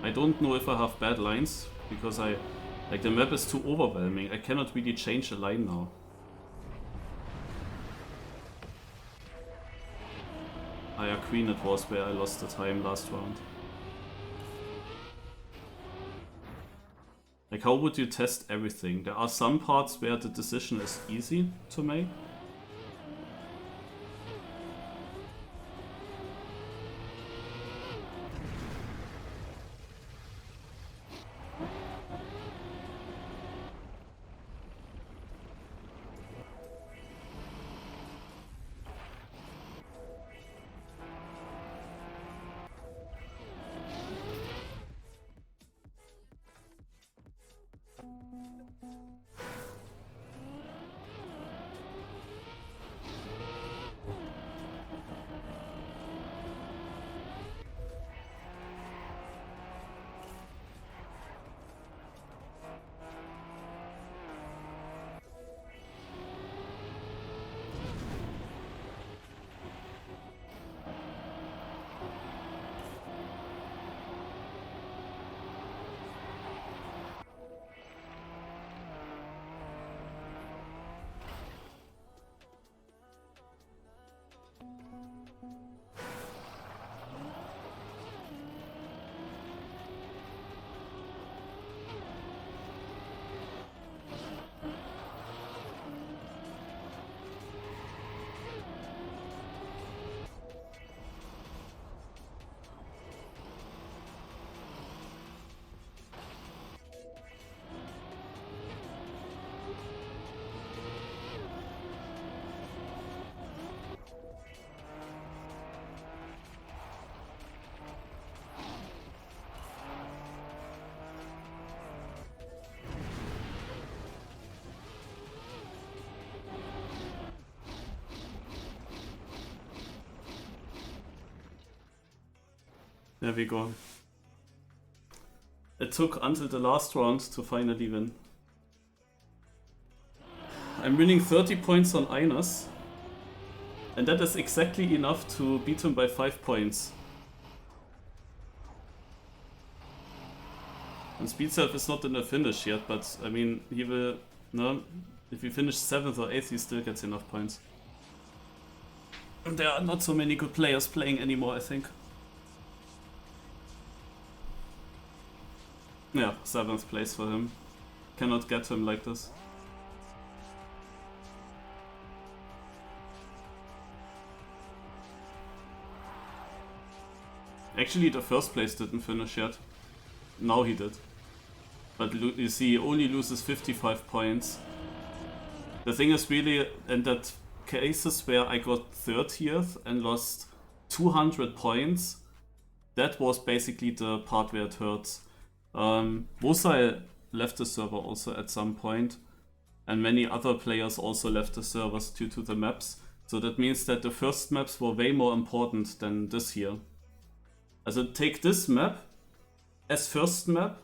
I don't know if I have bad lines, because like the map is too overwhelming. I cannot really change a line now. Queen it was where I lost the time last round. Like, how would you test everything? There are some parts where the decision is easy to make. There we go. It took until the last round to finally win. I'm winning 30 points on Ines, and that is exactly enough to beat him by 5 points. And Speedself is not in the finish yet, but I mean, he will, no, if he finishes 7th or 8th, he still gets enough points. And there are not so many good players playing anymore, I think. Yeah, 7th place for him. Cannot get him like this. Actually, the first place didn't finish yet. Now he did. But you see, he only loses 55 points. The thing is really, in that cases where I got 30th and lost 200 points, that was basically the part where it hurts. Mosai left the server also at some point, and many other players also left the servers due to the maps. So that means that the first maps were way more important than this here. Also take this map as first map,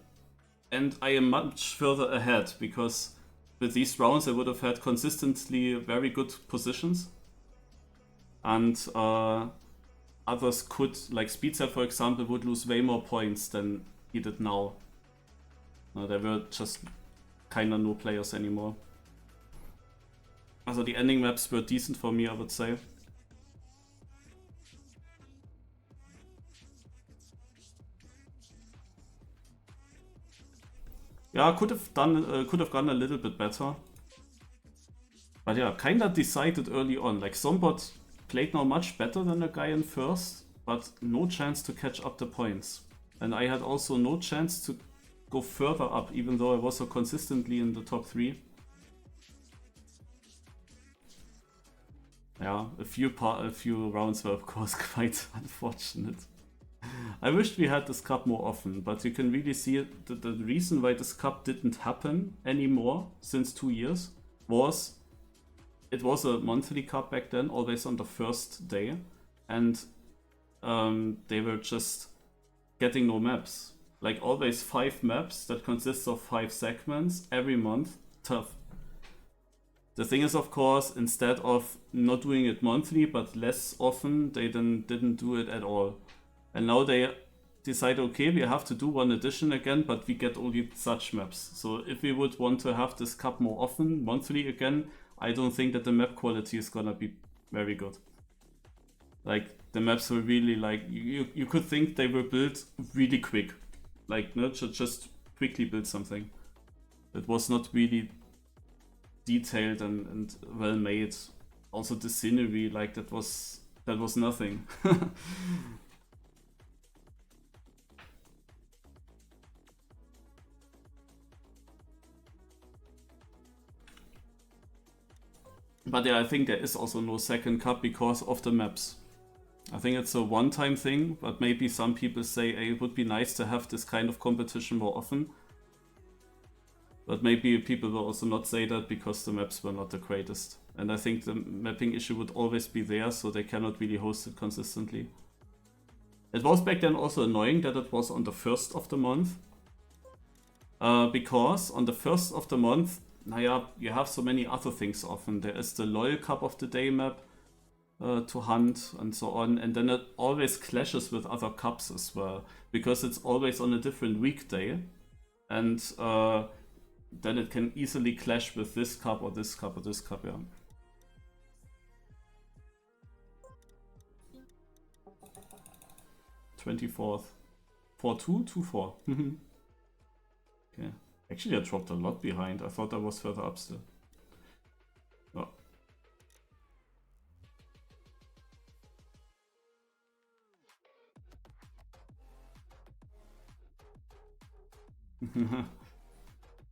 and I am much further ahead, because with these rounds I would have had consistently very good positions. And others could, like Speedster for example, would lose way more points than he did now. There were just kinda no players anymore. Also the ending maps were decent for me, I would say. Yeah, could have gone a little bit better. But yeah, kinda decided early on. Like Zombot played now much better than the guy in first, but no chance to catch up the points. And I had also no chance to go further up, even though I was so consistently in the top 3. Yeah, a few rounds were of course quite unfortunate. I wished we had this cup more often, but you can really see it, the reason why this cup didn't happen anymore since 2 years was it was a monthly cup back then, always on the first day, and they were just getting no maps. Like always 5 maps that consists of 5 segments every month. Tough. The thing is, of course, instead of not doing it monthly but less often, they then didn't do it at all. And now they decide, okay, we have to do one edition again, but we get only such maps. So if we would want to have this cup more often, monthly again, I don't think that the map quality is gonna be very good. Like, the maps were really like, you could think they were built really quick. Like, not just quickly build something. It was not really detailed and well made. Also the scenery, like that was nothing. But yeah, I think there is also no second cup because of the maps. I think it's a one-time thing, but maybe some people say, hey, it would be nice to have this kind of competition more often. But maybe people will also not say that because the maps were not the greatest. And I think the mapping issue would always be there, so they cannot really host it consistently. It was back then also annoying that it was on the 1st of the month. Because on the 1st of the month, naja, you have so many other things often. There is the LOL Cup of the Day map to hunt and so on. And then it always clashes with other cups as well. Because it's always on a different weekday. And then it can easily clash with this cup or this cup or this cup, yeah. '24th. 4-2, 2-4. Okay. Actually, I dropped a lot behind. I thought I was further up still. Oh.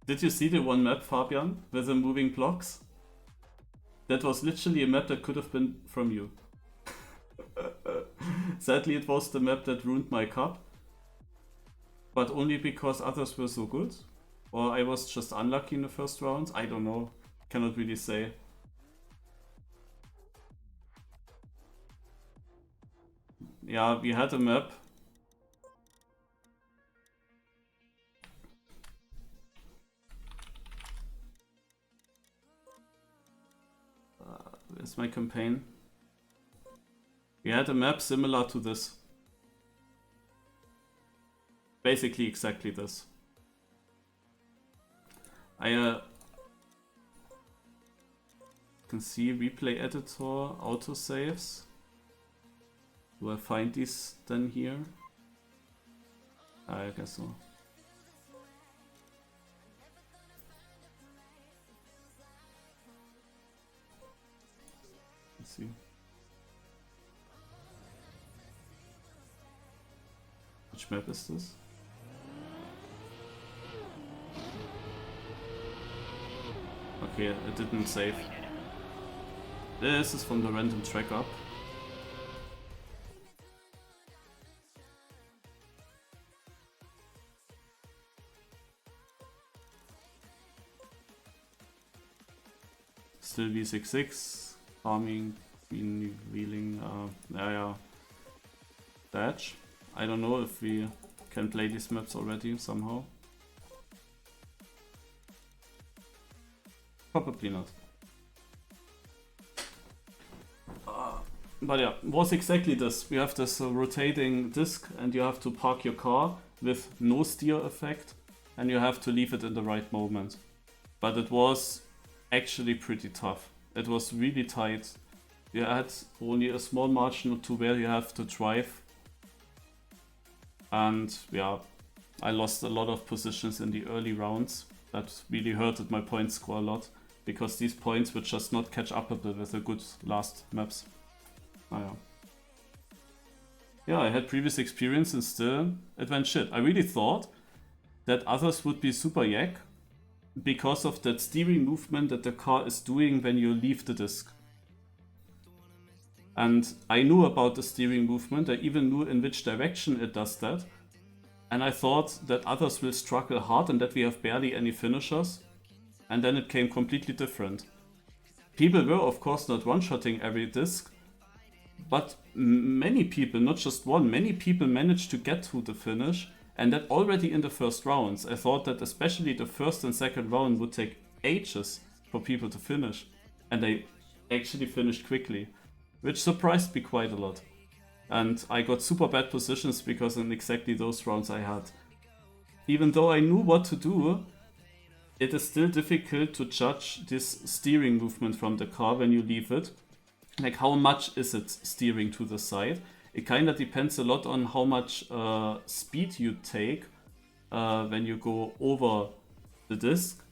Did you see the one map, Fabian, with the moving blocks? That was literally a map that could have been from you. Sadly, it was the map that ruined my cup. But only because others were so good. Or I was just unlucky in the first round. I don't know. Cannot really say. Yeah, we had a map. Where's my campaign? We had a map similar to this. Basically exactly this. I can see replay editor, autosaves. Do I find these then here? I guess so. Let's see. Which map is this? Okay, it didn't save. This is from the random track up. Still V66, farming, green wheeling, yeah. Thatch. I don't know if we can play these maps already somehow. Probably not. But yeah, was exactly this. We have this rotating disc and you have to park your car with no steer effect and you have to leave it in the right moment. But it was actually pretty tough. It was really tight. You had only a small margin to where you have to drive. And yeah, I lost a lot of positions in the early rounds. That really hurted my point score a lot, because these points were just not catch upable with the good last maps. Oh, yeah. Yeah, I had previous experience and still it went shit. I really thought that others would be super yak because of that steering movement that the car is doing when you leave the disc. And I knew about the steering movement, I even knew in which direction it does that. And I thought that others will struggle hard and that we have barely any finishers. And then it came completely different. People were of course not one-shotting every disc, but many people, not just one, many people managed to get to the finish, and that already in the first rounds. I thought that especially the first and second round would take ages for people to finish, and they actually finished quickly, which surprised me quite a lot. And I got super bad positions because in exactly those rounds I had. Even though I knew what to do, it is still difficult to judge this steering movement from the car when you leave it. Like, how much is it steering to the side? It kind of depends a lot on how much speed you take when you go over the disc.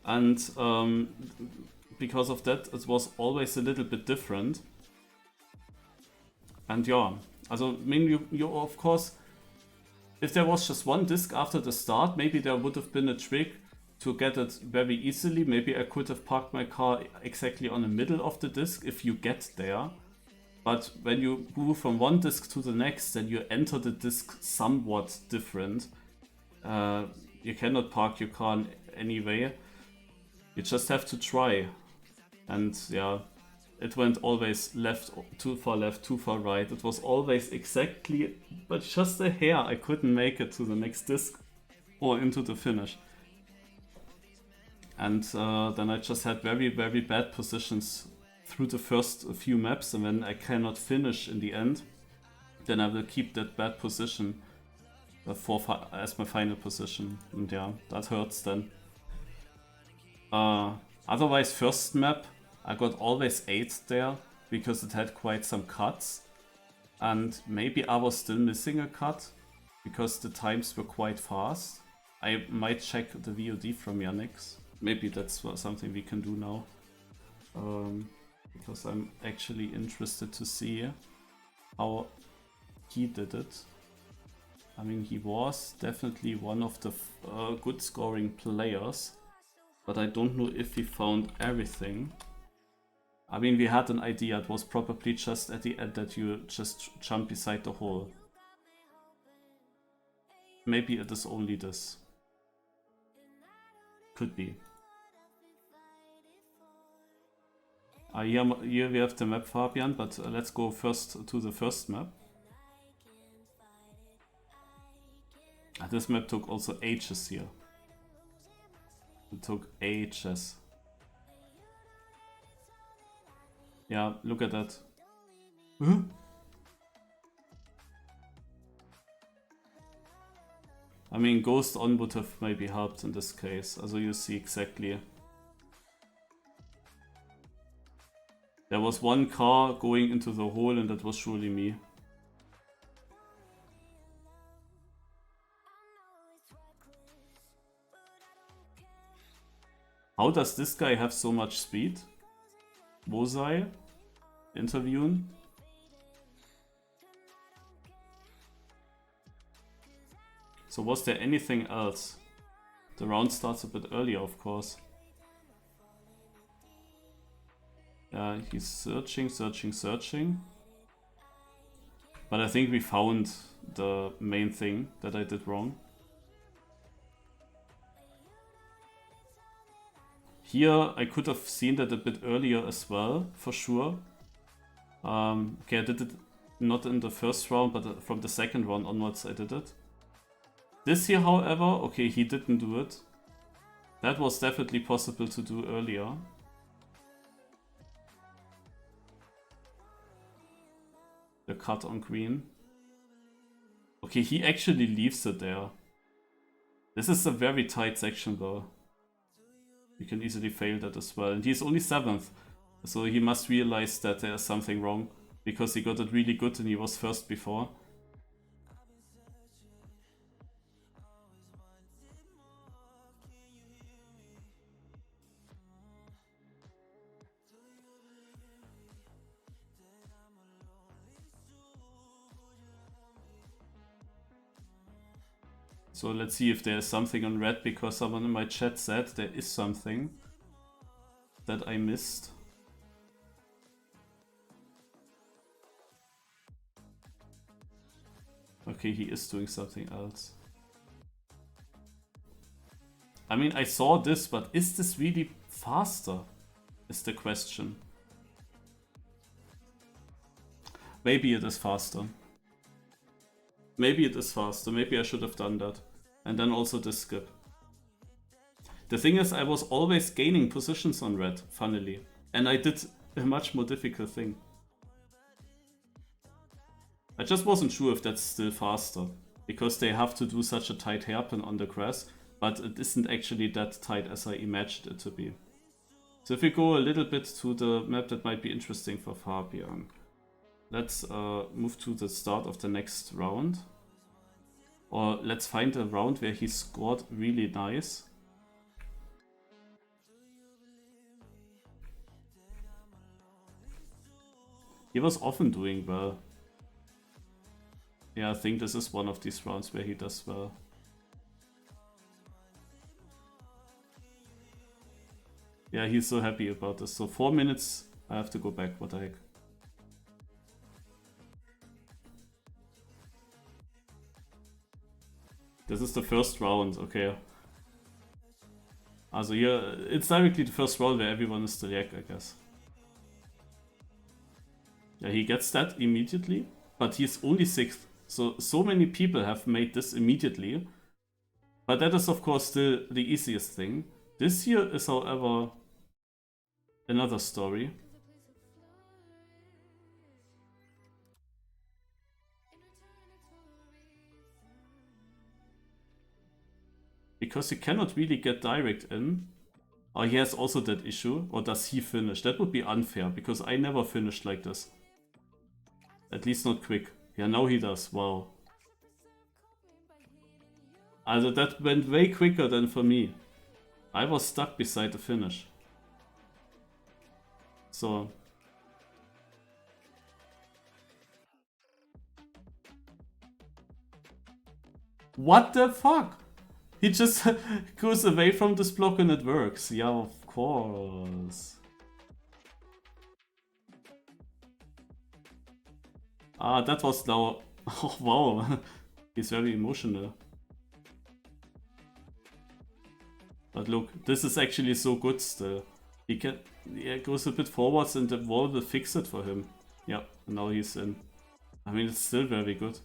And because of that, it was always a little bit different. And yeah, also, I mean, you of course, if there was just one disc after the start, maybe there would have been a trick to get it very easily. Maybe I could have parked my car exactly on the middle of the disc if you get there. But when you move from one disc to the next, then you enter the disc somewhat different. You cannot park your car in any way. You just have to try. And yeah, it went always left, too far right. It was always exactly, but just a hair. I couldn't make it to the next disc or into the finish. And then I just had very, very bad positions through the first few maps, and when I cannot finish in the end, then I will keep that bad position as my final position. And yeah, that hurts then. Otherwise, first map, I got always 8 there, because it had quite some cuts. And maybe I was still missing a cut, because the times were quite fast. I might check the VOD from Yannick's. Maybe that's something we can do now. Because I'm actually interested to see how he did it. I mean, he was definitely one of the good scoring players, but I don't know if he found everything. I mean, we had an idea, it was probably just at the end that you just jump beside the hole. Maybe it is only this. Could be. Here we have the map, Fabian, but let's go first to the first map. This map took also ages here. It took ages. Yeah, look at that. Huh? I mean, Ghost On would have maybe helped in this case. Also, you see exactly. There was one car going into the hole, and that was surely me. How does this guy have so much speed? Bosai? Interviewing? So was there anything else? The round starts a bit earlier, of course. Yeah, he's searching. But I think we found the main thing that I did wrong. Here I could have seen that a bit earlier as well, for sure. Okay, I did it not in the first round, but from the second round onwards I did it. This here, however, okay, he didn't do it. That was definitely possible to do earlier. The cut on green. Okay, he actually leaves it there. This is a very tight section though. You can easily fail that as well. And he's only 7th. So he must realize that there's something wrong. Because he got it really good and he was first before. So let's see if there is something on red, because someone in my chat said there is something that I missed. Okay, he is doing something else. I mean, I saw this, but is this really faster? Is the question. Maybe it is faster. Maybe it is faster. Maybe I should have done that. And then also this skip. The thing is, I was always gaining positions on red, funnily. And I did a much more difficult thing. I just wasn't sure if that's still faster. Because they have to do such a tight hairpin on the grass. But it isn't actually that tight as I imagined it to be. So if we go a little bit to the map that might be interesting for Fabian. Let's move to the start of the next round. Or let's find a round where he scored really nice. He was often doing well. Yeah, I think this is one of these rounds where he does well. Yeah, he's so happy about this. So 4 minutes, I have to go back, what the heck. This is the first round, okay. Also here, it's directly the first round where everyone is still yak, I guess. Yeah, he gets that immediately, but he's only 6th. So many people have made this immediately. But that is of course still the easiest thing. This here is, however, another story. Because he cannot really get direct in. Or he has also that issue. Or does he finish? That would be unfair, because I never finished like this. At least not quick. Yeah, now he does. Wow. Also that went way quicker than for me. I was stuck beside the finish. So. What the fuck? He just goes away from this block and it works. Yeah, of course. Ah, that was now... Oh, wow. He's very emotional. But look, this is actually so good still. He goes a bit forwards and the wall will fix it for him. Yeah, now he's in. I mean, it's still very good.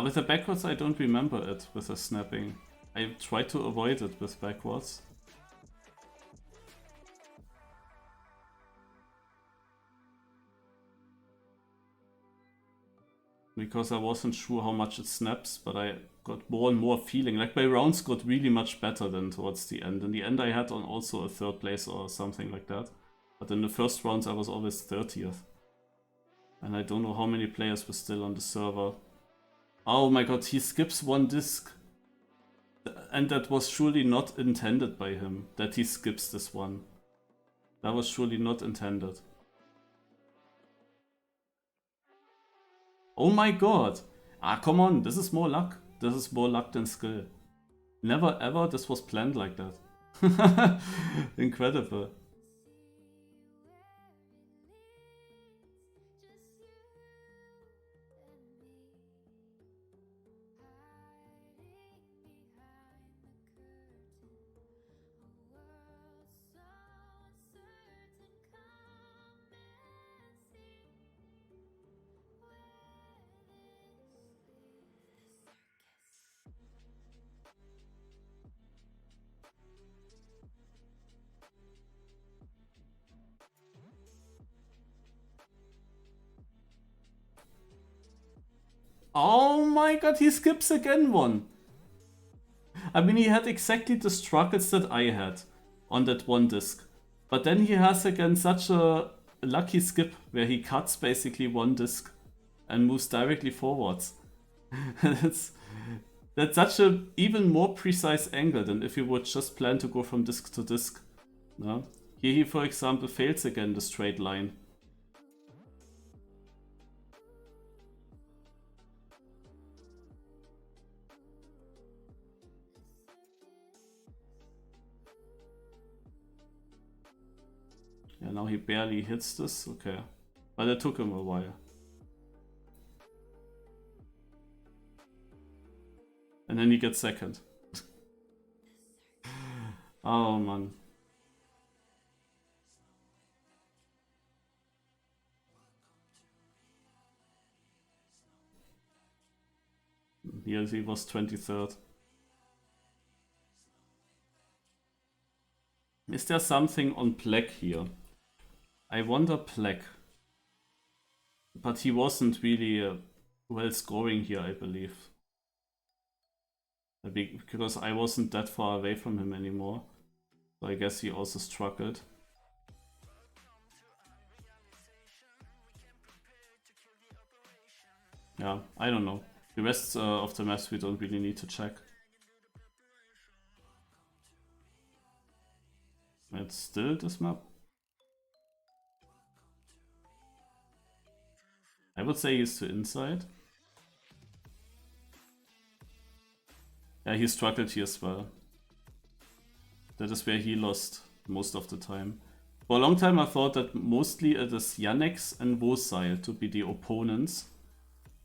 With the backwards, I don't remember it with the snapping. I try to avoid it with backwards. Because I wasn't sure how much it snaps, but I got more and more feeling. Like my rounds got really much better than towards the end. In the end I had on also a 3rd place or something like that. But in the first rounds I was always 30th. And I don't know how many players were still on the server. Oh my god, he skips 1 disc. And that was surely not intended by him, that he skips this one. That was surely not intended. Oh my god! Ah, come on, this is more luck. This is more luck than skill. Never ever this was planned like that. Incredible. Oh my god, he skips again one. I mean, he had exactly the struggles that I had on that 1 disc. But then he has again such a lucky skip where he cuts basically 1 disc and moves directly forwards. that's such a even more precise angle than if you would just plan to go from disc to disc. No? Here he, for example, fails again the straight line. Yeah, now he barely hits this. Okay. But it took him a while. And then he gets second. Oh man. Here he was 23rd. Is there something on black here? I wonder black. But he wasn't really well scoring here, I believe. Because I wasn't that far away from him anymore. So I guess he also struggled. Yeah, I don't know. The rest of the maps we don't really need to check. It's still this map. I would say he's to inside. Yeah, he struggled here as well. That is where he lost most of the time. For a long time I thought that mostly it is Yannex and Wosai to be the opponents.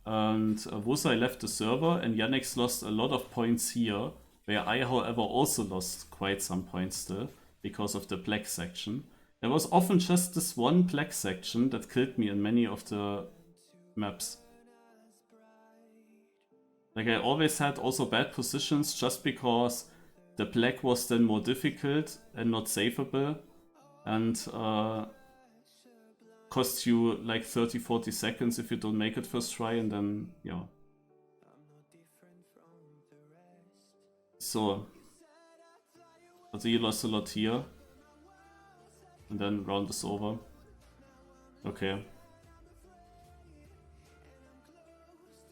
And Wosai left the server and Yannex lost a lot of points here, where I however also lost quite some points still, because of the black section. There was often just this one black section that killed me in many of the maps. Like I always had also bad positions just because the black was then more difficult and not savable and costs you like 30-40 seconds if you don't make it first try, and then yeah. So you lost a lot here. And then round is over. Okay.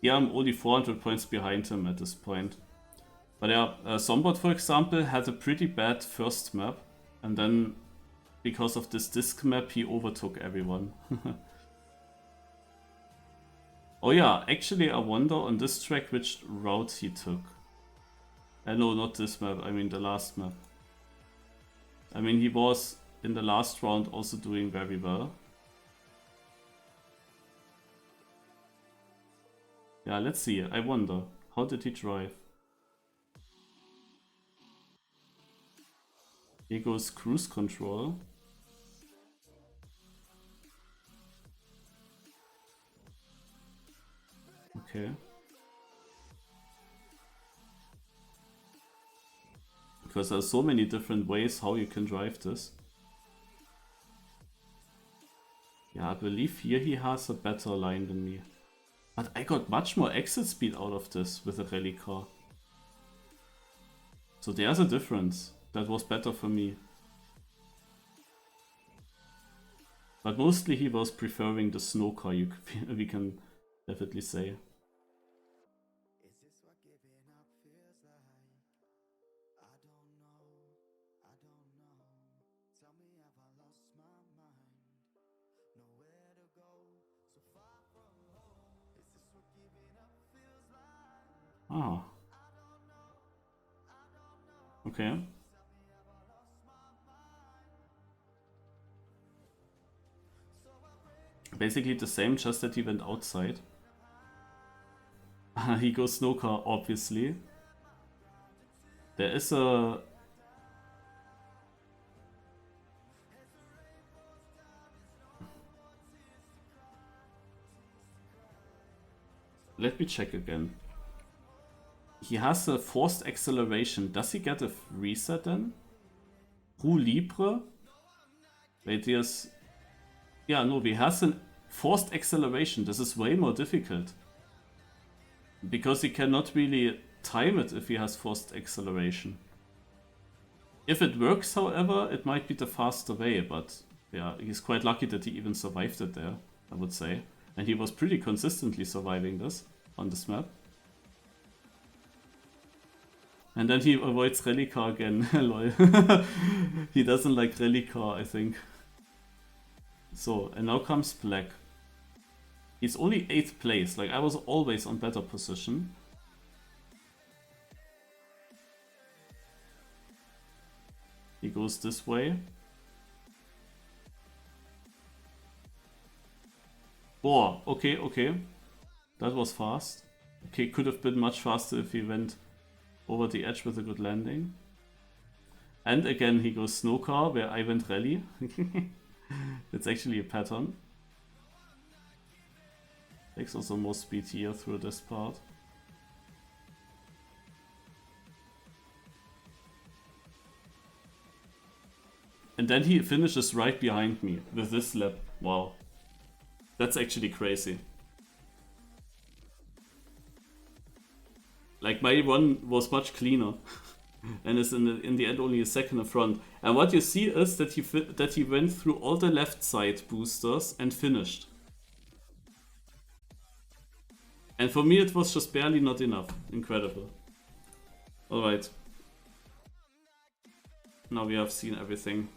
Yeah, I'm only 400 points behind him at this point. But yeah, Sombot for example had a pretty bad first map. And then because of this disc map he overtook everyone. Oh yeah, actually I wonder on this track which route he took. No, not this map, I mean the last map. I mean he was in the last round also doing very well. Yeah, let's see, I wonder. How did he drive? Here goes cruise control. Okay. Because there's so many different ways how you can drive this. Yeah, I believe here he has a better line than me. But I got much more exit speed out of this with a rally car. So there's a difference. That was better for me. But mostly he was preferring the snow car, we can definitely say. Ah. Okay. Basically the same, just that he went outside. He goes snow car, obviously. There is a... Let me check again. He has a forced acceleration. Does he get a reset then? Roue libre? Wait, here's... Yeah, no, he has a forced acceleration. This is way more difficult. Because he cannot really time it if he has forced acceleration. If it works, however, it might be the faster way, but yeah, he's quite lucky that he even survived it there, I would say. And he was pretty consistently surviving this on this map. And then he avoids rally car again, lol. He doesn't like rally car, I think. So, and now comes black. He's only 8th place, like I was always on better position. He goes this way. Boah, okay, okay. That was fast. Okay, could have been much faster if he went over the edge with a good landing. And again, he goes snow car, where I went rally. It's actually a pattern. Takes also more speed here through this part. And then he finishes right behind me with this lap. Wow. That's actually crazy. Like, my run was much cleaner. And is in the end only a second in front. And what you see is that he went through all the left side boosters and finished. And for me it was just barely not enough. Incredible. Alright. Now we have seen everything.